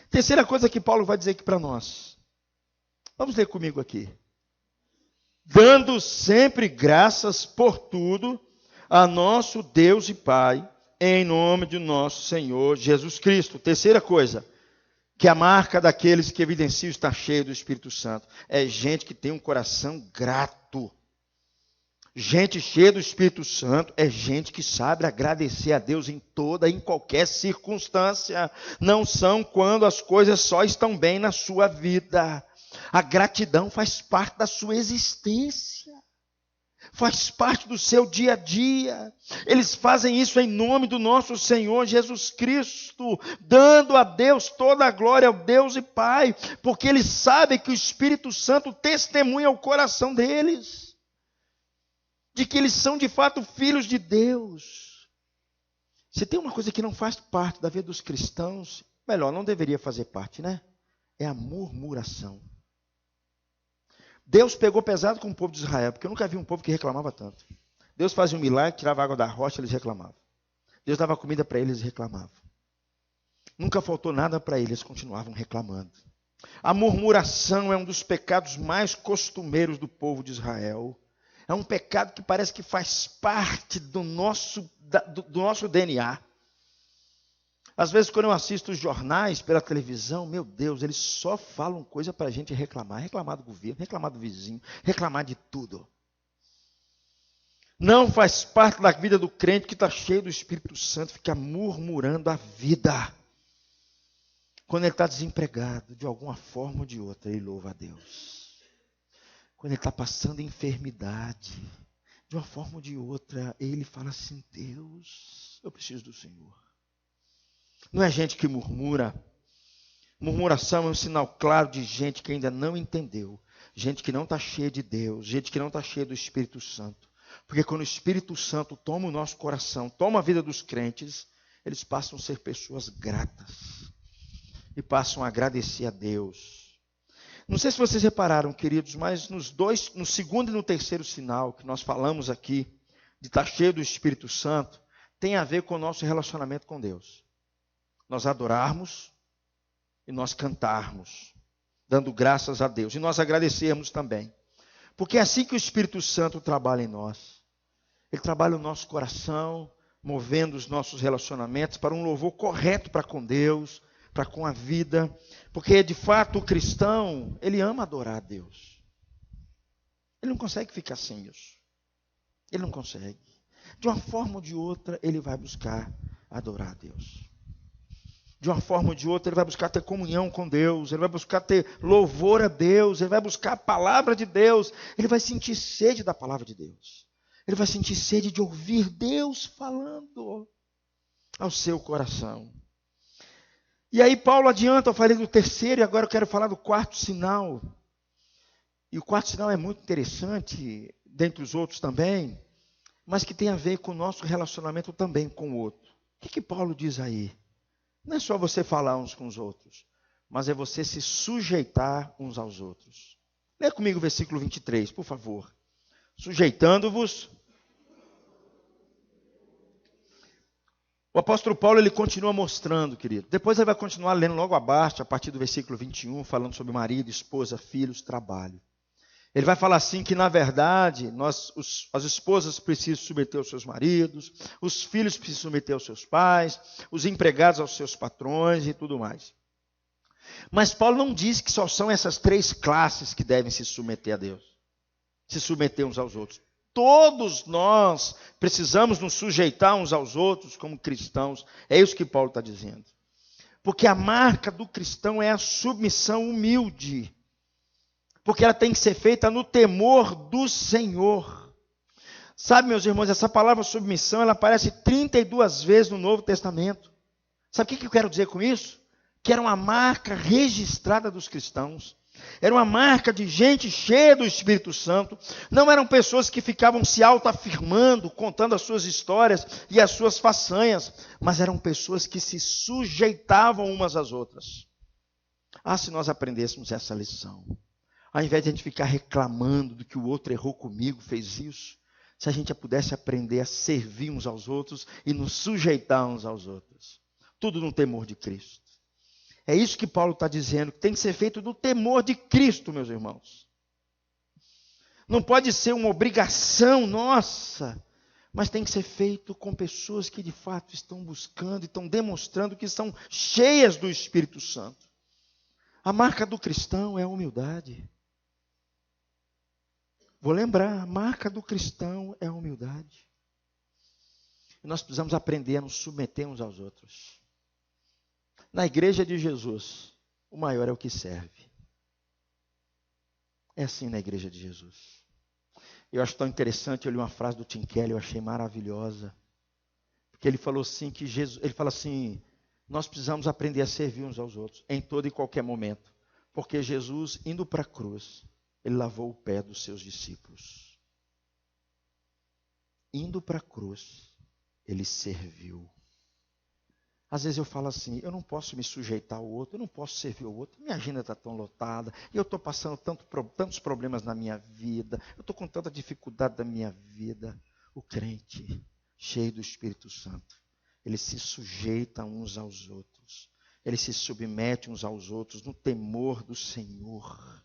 Terceira coisa que Paulo vai dizer aqui para nós. Vamos ler comigo aqui. Dando sempre graças por tudo a nosso Deus e Pai, em nome de nosso Senhor Jesus Cristo. Terceira coisa, que a marca daqueles que evidenciam estar cheio do Espírito Santo, é gente que tem um coração grato. Gente cheia do Espírito Santo é gente que sabe agradecer a Deus em toda e em qualquer circunstância. Não são quando as coisas só estão bem na sua vida. A gratidão faz parte da sua existência. Faz parte do seu dia a dia. Eles fazem isso em nome do nosso Senhor Jesus Cristo, dando a Deus toda a glória ao Deus e Pai, porque eles sabem que o Espírito Santo testemunha o coração deles, de que eles são de fato filhos de Deus. Se tem uma coisa que não faz parte da vida dos cristãos, melhor, não deveria fazer parte, É a murmuração. Deus pegou pesado com o povo de Israel, porque eu nunca vi um povo que reclamava tanto. Deus fazia um milagre, tirava água da rocha, eles reclamavam. Deus dava comida para eles, eles reclamavam. Nunca faltou nada para eles, continuavam reclamando. A murmuração é um dos pecados mais costumeiros do povo de Israel. É um pecado que parece que faz parte do nosso DNA. Às vezes, quando eu assisto os jornais pela televisão, meu Deus, eles só falam coisa para a gente reclamar. Reclamar do governo, reclamar do vizinho, reclamar de tudo. Não faz parte da vida do crente que está cheio do Espírito Santo, ficar murmurando a vida. Quando ele está desempregado, de alguma forma ou de outra, ele louva a Deus. Quando ele está passando enfermidade, de uma forma ou de outra, ele fala assim: Deus, eu preciso do Senhor. Não é gente que murmura. Murmuração é um sinal claro de gente que ainda não entendeu. Gente que não está cheia de Deus, gente que não está cheia do Espírito Santo. Porque quando o Espírito Santo toma o nosso coração, toma a vida dos crentes, eles passam a ser pessoas gratas. E passam a agradecer a Deus. Não sei se vocês repararam, queridos, mas no segundo e no terceiro sinal que nós falamos aqui, de estar cheio do Espírito Santo, tem a ver com o nosso relacionamento com Deus. Nós adorarmos e nós cantarmos, dando graças a Deus. E nós agradecermos também. Porque é assim que o Espírito Santo trabalha em nós. Ele trabalha o nosso coração, movendo os nossos relacionamentos para um louvor correto para com Deus, para com a vida. Porque, de fato, o cristão, ele ama adorar a Deus. Ele não consegue ficar sem isso. Ele não consegue. De uma forma ou de outra, ele vai buscar adorar a Deus. De uma forma ou de outra, ele vai buscar ter comunhão com Deus, ele vai buscar ter louvor a Deus, ele vai buscar a palavra de Deus, ele vai sentir sede da palavra de Deus. Ele vai sentir sede de ouvir Deus falando ao seu coração. E aí Paulo adianta, eu falei do terceiro e agora eu quero falar do quarto sinal. E o quarto sinal é muito interessante, dentre os outros também, mas que tem a ver com o nosso relacionamento também com o outro. O que Paulo diz aí? Não é só você falar uns com os outros, mas é você se sujeitar uns aos outros. Lê comigo o versículo 23, por favor. Sujeitando-vos. O apóstolo Paulo, ele continua mostrando, querido. Depois ele vai continuar lendo logo abaixo, a partir do versículo 21, falando sobre marido, esposa, filhos, trabalho. Ele vai falar assim que, na verdade, as esposas precisam submeter aos seus maridos, os filhos precisam submeter aos seus pais, os empregados aos seus patrões e tudo mais. Mas Paulo não diz que só são essas três classes que devem se submeter a Deus, se submeter uns aos outros. Todos nós precisamos nos sujeitar uns aos outros como cristãos. É isso que Paulo está dizendo. Porque a marca do cristão é a submissão humilde. Porque ela tem que ser feita no temor do Senhor. Sabe, meus irmãos, essa palavra submissão, ela aparece 32 vezes no Novo Testamento. Sabe o que eu quero dizer com isso? Que era uma marca registrada dos cristãos. Era uma marca de gente cheia do Espírito Santo. Não eram pessoas que ficavam se autoafirmando, contando as suas histórias e as suas façanhas. Mas eram pessoas que se sujeitavam umas às outras. Ah, se nós aprendêssemos essa lição. Ao invés de a gente ficar reclamando do que o outro errou comigo, fez isso, se a gente pudesse aprender a servir uns aos outros e nos sujeitar uns aos outros. Tudo no temor de Cristo. É isso que Paulo está dizendo, que tem que ser feito no temor de Cristo, meus irmãos. Não pode ser uma obrigação nossa, mas tem que ser feito com pessoas que de fato estão buscando e estão demonstrando que são cheias do Espírito Santo. A marca do cristão é a humildade. Vou lembrar, a marca do cristão é a humildade. E nós precisamos aprender a nos submeter uns aos outros. Na igreja de Jesus, o maior é o que serve. É assim na igreja de Jesus. Eu acho tão interessante, eu li uma frase do Tim Keller, eu achei maravilhosa. Porque ele falou assim, nós precisamos aprender a servir uns aos outros, em todo e qualquer momento. Porque Jesus, indo para a cruz, ele lavou o pé dos seus discípulos. Indo para a cruz, ele serviu. Às vezes eu falo assim, eu não posso me sujeitar ao outro, eu não posso servir ao outro, minha agenda está tão lotada, eu estou passando tantos problemas na minha vida, eu estou com tanta dificuldade na minha vida. O crente, cheio do Espírito Santo, ele se sujeita uns aos outros, ele se submete uns aos outros no temor do Senhor.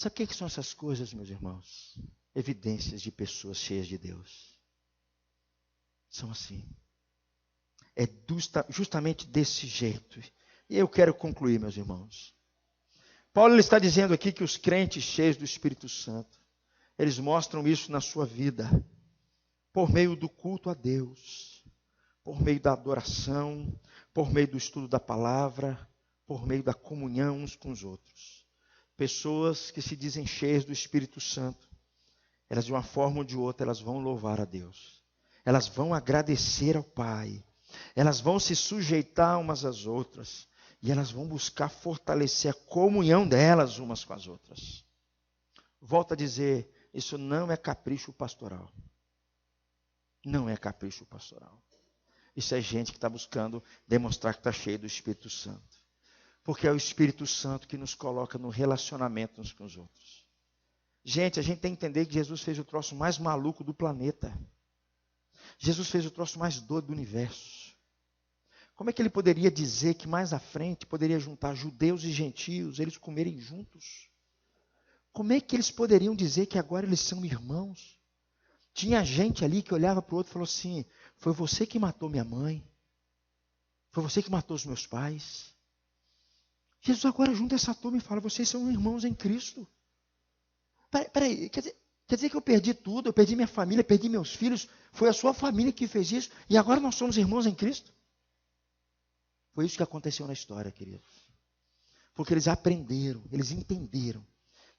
Sabe o que são essas coisas, meus irmãos? Evidências de pessoas cheias de Deus. São assim. É justamente desse jeito. E eu quero concluir, meus irmãos. Paulo ele está dizendo aqui que os crentes cheios do Espírito Santo, eles mostram isso na sua vida, por meio do culto a Deus, por meio da adoração, por meio do estudo da palavra, por meio da comunhão uns com os outros. Pessoas que se dizem cheias do Espírito Santo, elas de uma forma ou de outra, elas vão louvar a Deus. Elas vão agradecer ao Pai. Elas vão se sujeitar umas às outras. E elas vão buscar fortalecer a comunhão delas umas com as outras. Volto a dizer, isso não é capricho pastoral. Não é capricho pastoral. Isso é gente que está buscando demonstrar que está cheio do Espírito Santo. Porque é o Espírito Santo que nos coloca no relacionamento uns com os outros. Gente, a gente tem que entender que Jesus fez o troço mais maluco do planeta. Jesus fez o troço mais doido do universo. Como é que ele poderia dizer que mais à frente poderia juntar judeus e gentios, eles comerem juntos? Como é que eles poderiam dizer que agora eles são irmãos? Tinha gente ali que olhava para o outro e falou assim, foi você que matou minha mãe? Foi você que matou os meus pais? Jesus agora junta essa turma e fala, vocês são irmãos em Cristo. Peraí, quer dizer que eu perdi tudo, eu perdi minha família, perdi meus filhos, foi a sua família que fez isso, e agora nós somos irmãos em Cristo? Foi isso que aconteceu na história, queridos. Porque eles aprenderam, eles entenderam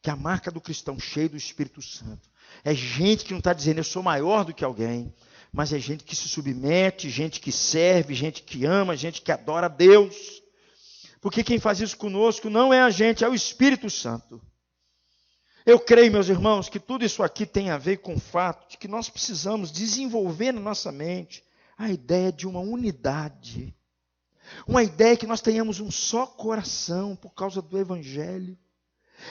que a marca do cristão cheio do Espírito Santo é gente que não está dizendo eu sou maior do que alguém, mas é gente que se submete, gente que serve, gente que ama, gente que adora a Deus. Porque quem faz isso conosco não é a gente, é o Espírito Santo. Eu creio, meus irmãos, que tudo isso aqui tem a ver com o fato de que nós precisamos desenvolver na nossa mente a ideia de uma unidade. Uma ideia que nós tenhamos um só coração por causa do Evangelho.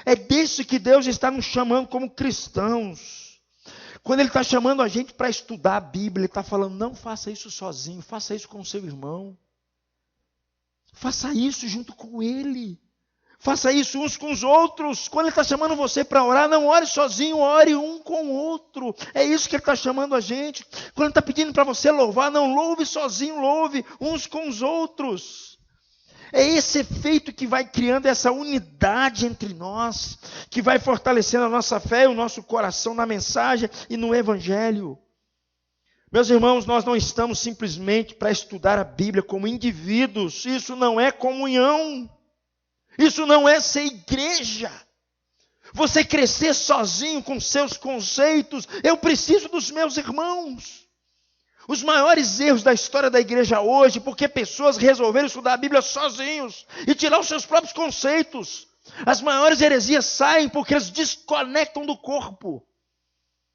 É disso que Deus está nos chamando como cristãos. Quando Ele está chamando a gente para estudar a Bíblia, Ele está falando, não faça isso sozinho, faça isso com o seu irmão. Faça isso junto com Ele. Faça isso uns com os outros. Quando Ele está chamando você para orar, não ore sozinho, ore um com o outro. É isso que Ele está chamando a gente. Quando Ele está pedindo para você louvar, não louve sozinho, louve uns com os outros. É esse efeito que vai criando essa unidade entre nós, que vai fortalecendo a nossa fé e o nosso coração na mensagem e no Evangelho. Meus irmãos, nós não estamos simplesmente para estudar a Bíblia como indivíduos. Isso não é comunhão. Isso não é ser igreja. Você crescer sozinho com seus conceitos. Eu preciso dos meus irmãos. Os maiores erros da história da igreja hoje, porque pessoas resolveram estudar a Bíblia sozinhos e tirar os seus próprios conceitos. As maiores heresias saem porque eles desconectam do corpo.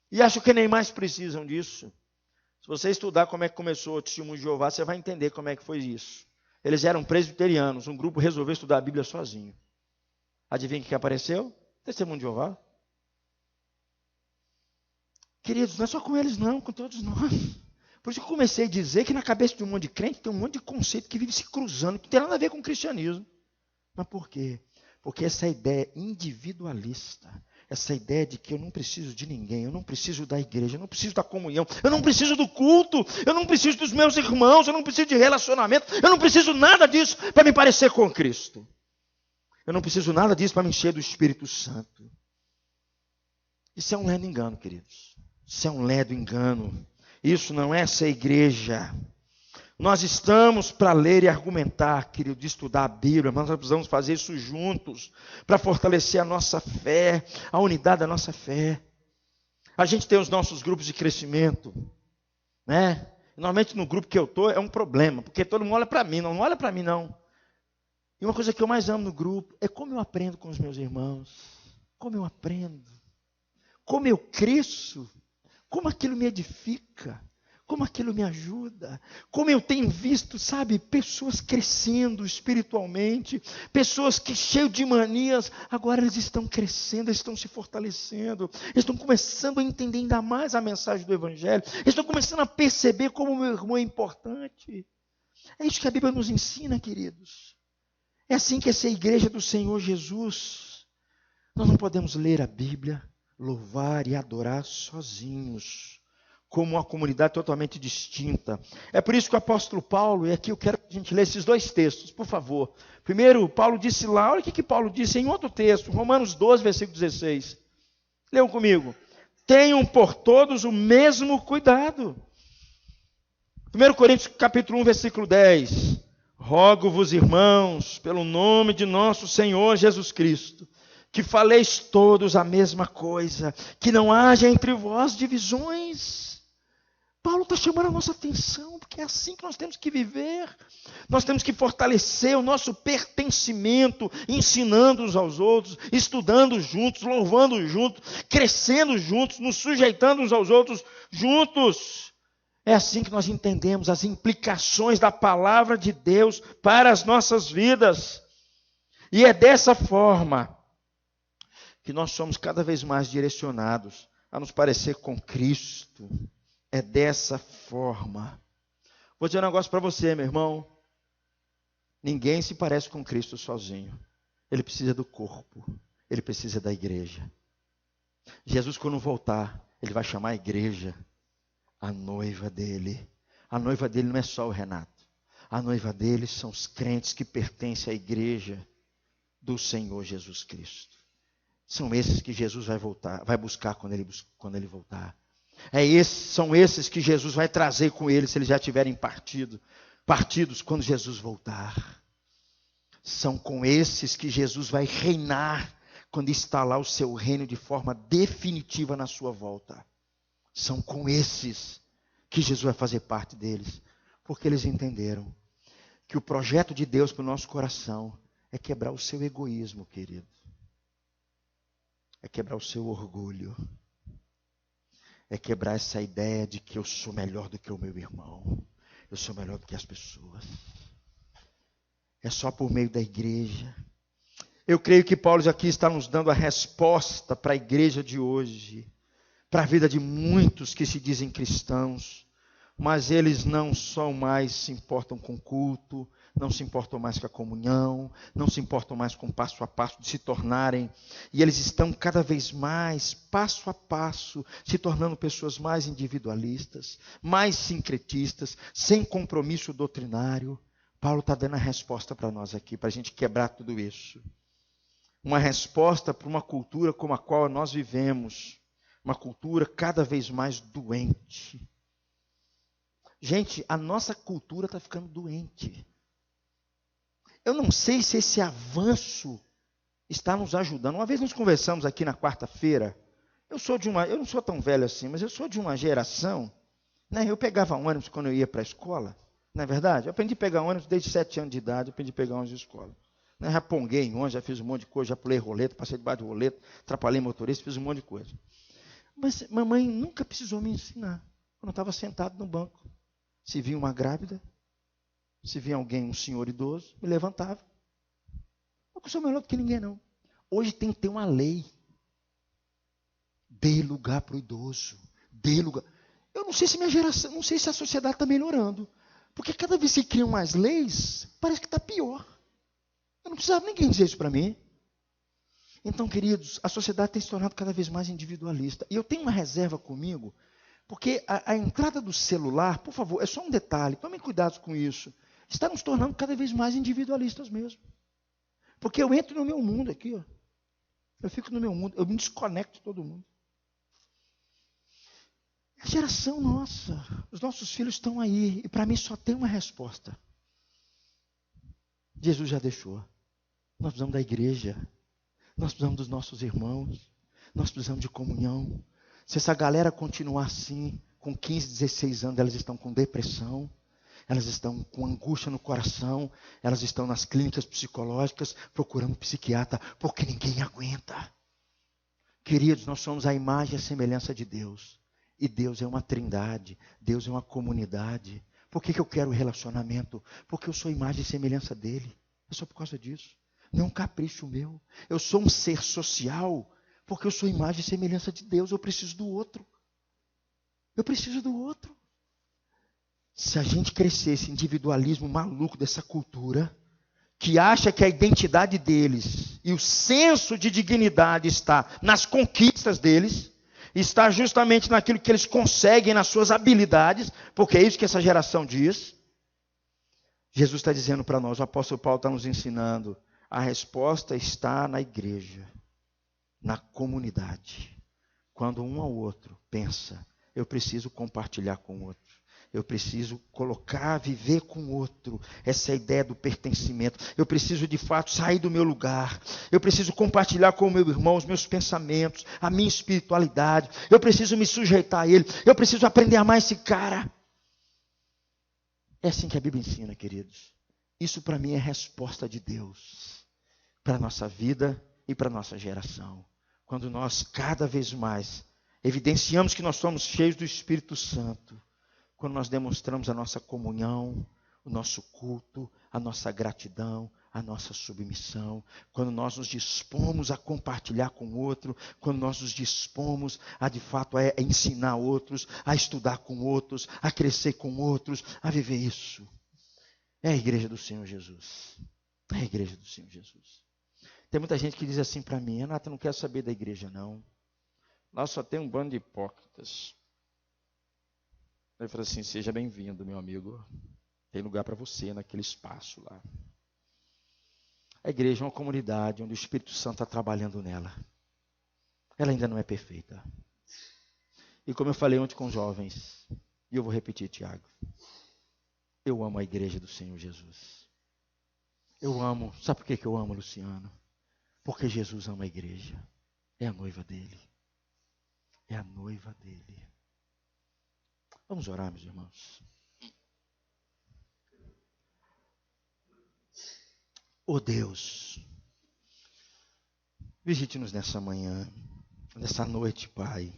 E acham que nem mais precisam disso. Se você estudar como é que começou o Testemunho de Jeová, você vai entender como é que foi isso. Eles eram presbiterianos, um grupo resolveu estudar a Bíblia sozinho. Adivinha o que apareceu? Testemunho de Jeová. Queridos, não é só com eles não, com todos nós. Por isso que eu comecei a dizer que na cabeça de um monte de crente tem um monte de conceito que vive se cruzando, que não tem nada a ver com o cristianismo. Mas por quê? Porque essa ideia individualista, essa ideia de que eu não preciso de ninguém, eu não preciso da igreja, eu não preciso da comunhão, eu não preciso do culto, eu não preciso dos meus irmãos, eu não preciso de relacionamento, eu não preciso nada disso para me parecer com Cristo. Eu não preciso nada disso para me encher do Espírito Santo. Isso é um ledo engano, queridos. Isso é um ledo engano. Isso não é ser igreja. Nós estamos para ler e argumentar, querido, estudar a Bíblia, mas nós precisamos fazer isso juntos, para fortalecer a nossa fé, a unidade da nossa fé. A gente tem os nossos grupos de crescimento, né? Normalmente no grupo que eu estou é um problema, porque todo mundo olha para mim, não olha para mim não. E uma coisa que eu mais amo no grupo é como eu aprendo com os meus irmãos, como eu aprendo, como eu cresço, como aquilo me edifica. Como aquilo me ajuda, como eu tenho visto, sabe, pessoas crescendo espiritualmente, pessoas que cheias de manias, agora eles estão crescendo, eles estão se fortalecendo, eles estão começando a entender ainda mais a mensagem do Evangelho, eles estão começando a perceber como o meu irmão é importante. É isso que a Bíblia nos ensina, queridos. É assim que essa igreja do Senhor Jesus. Nós não podemos ler a Bíblia, louvar e adorar sozinhos, como uma comunidade totalmente distinta. É por isso que o apóstolo Paulo, e aqui eu quero que a gente lê esses dois textos, por favor. Primeiro, Paulo disse lá, olha o que Paulo disse em outro texto, Romanos 12, versículo 16. Leiam comigo. Tenham por todos o mesmo cuidado. 1 Coríntios capítulo 1, versículo 10. Rogo-vos, irmãos, pelo nome de nosso Senhor Jesus Cristo, que faleis todos a mesma coisa, que não haja entre vós divisões. Paulo está chamando a nossa atenção, porque é assim que nós temos que viver. Nós temos que fortalecer o nosso pertencimento, ensinando uns aos outros, estudando juntos, louvando juntos, crescendo juntos, nos sujeitando uns aos outros juntos. É assim que nós entendemos as implicações da palavra de Deus para as nossas vidas. E é dessa forma que nós somos cada vez mais direcionados a nos parecer com Cristo. É dessa forma. Vou dizer um negócio para você, meu irmão. Ninguém se parece com Cristo sozinho. Ele precisa do corpo. Ele precisa da igreja. Jesus, quando voltar, ele vai chamar a igreja, a noiva dele. A noiva dele não é só o Renato. A noiva dele são os crentes que pertencem à igreja do Senhor Jesus Cristo. São esses que Jesus vai buscar quando ele voltar. São esses que Jesus vai trazer com ele se eles já tiverem partidos quando Jesus voltar. São com esses que Jesus vai reinar quando instalar o seu reino de forma definitiva na sua volta. São com esses que Jesus vai fazer parte deles, porque eles entenderam que o projeto de Deus para o nosso coração é quebrar o seu egoísmo, querido. É quebrar o seu orgulho. É quebrar essa ideia de que eu sou melhor do que o meu irmão. Eu sou melhor do que as pessoas. É só por meio da igreja. Eu creio que Paulo aqui está nos dando a resposta para a igreja de hoje. Para a vida de muitos que se dizem cristãos. Mas eles não só mais se importam com o culto, não se importam mais com a comunhão, não se importam mais com o passo a passo de se tornarem, e eles estão cada vez mais, passo a passo, se tornando pessoas mais individualistas, mais sincretistas, sem compromisso doutrinário. Paulo está dando a resposta para nós aqui, para a gente quebrar tudo isso. Uma resposta para uma cultura como a qual nós vivemos, uma cultura cada vez mais doente. Gente, a nossa cultura está ficando doente. Eu não sei se esse avanço está nos ajudando. Uma vez nós conversamos aqui na quarta-feira. Eu não sou tão velho assim, mas eu sou de uma geração, né? Eu pegava ônibus quando eu ia para a escola, não é verdade? Eu aprendi a pegar ônibus desde 7 anos de idade, eu aprendi a pegar ônibus de escola. Né? Já ponguei em ônibus, já fiz um monte de coisa, já pulei roleta, passei debaixo de roleta, atrapalhei motorista, fiz um monte de coisa. Mas mamãe nunca precisou me ensinar. Quando eu estava sentado no banco, se via uma grávida, se via alguém, um senhor idoso, me levantava. Eu sou melhor do que ninguém, não. Hoje tem que ter uma lei. Dê lugar para o idoso. Dê lugar. Eu não sei se minha geração, não sei se a sociedade está melhorando. Porque cada vez que criam mais leis, parece que está pior. Eu não precisava ninguém dizer isso para mim. Então, queridos, a sociedade tem se tornado cada vez mais individualista. E eu tenho uma reserva comigo, porque a entrada do celular, por favor, é só um detalhe, tomem cuidado com isso. Está nos tornando cada vez mais individualistas mesmo. Porque eu entro no meu mundo aqui, ó. Eu fico no meu mundo, eu me desconecto de todo mundo. A geração nossa, os nossos filhos estão aí, e para mim só tem uma resposta. Jesus já deixou. Nós precisamos da igreja, nós precisamos dos nossos irmãos, nós precisamos de comunhão. Se essa galera continuar assim, com 15, 16 anos, elas estão com depressão, elas estão com angústia no coração, elas estão nas clínicas psicológicas procurando psiquiatra, porque ninguém aguenta. Queridos, nós somos a imagem e a semelhança de Deus. E Deus é uma trindade, Deus é uma comunidade. Por que eu quero relacionamento? Porque eu sou imagem e semelhança dele. É só por causa disso. Não é um capricho meu. Eu sou um ser social, porque eu sou imagem e semelhança de Deus. Eu preciso do outro. Eu preciso do outro. Se a gente crescer esse individualismo maluco dessa cultura, que acha que a identidade deles e o senso de dignidade está nas conquistas deles, está justamente naquilo que eles conseguem, nas suas habilidades, porque é isso que essa geração diz. Jesus está dizendo para nós, o apóstolo Paulo está nos ensinando, a resposta está na igreja, na comunidade. Quando um ao outro pensa, eu preciso compartilhar com o outro. Eu preciso colocar, viver com o outro, essa ideia do pertencimento. Eu preciso, de fato, sair do meu lugar. Eu preciso compartilhar com o meu irmão os meus pensamentos, a minha espiritualidade. Eu preciso me sujeitar a ele. Eu preciso aprender a amar esse cara. É assim que a Bíblia ensina, queridos. Isso, para mim, é resposta de Deus para a nossa vida e para a nossa geração. Quando nós, cada vez mais, evidenciamos que nós somos cheios do Espírito Santo, quando nós demonstramos a nossa comunhão, o nosso culto, a nossa gratidão, a nossa submissão, quando nós nos dispomos a compartilhar com o outro, quando nós nos dispomos a, de fato, a ensinar outros, a estudar com outros, a crescer com outros, a viver isso. É a igreja do Senhor Jesus. É a igreja do Senhor Jesus. Tem muita gente que diz assim para mim, Renato, eu não quero saber da igreja, não. Nós só tem um bando de hipócritas. Ele falou assim, seja bem-vindo, meu amigo. Tem lugar para você naquele espaço lá. A igreja é uma comunidade onde o Espírito Santo está trabalhando nela. Ela ainda não é perfeita. E como eu falei ontem com os jovens, e eu vou repetir, Tiago, eu amo a igreja do Senhor Jesus. Eu amo, sabe por que eu amo, Luciano? Porque Jesus ama a igreja. É a noiva dele. É a noiva dele. Vamos orar, meus irmãos. Oh Deus, visite-nos nessa manhã, nessa noite, Pai.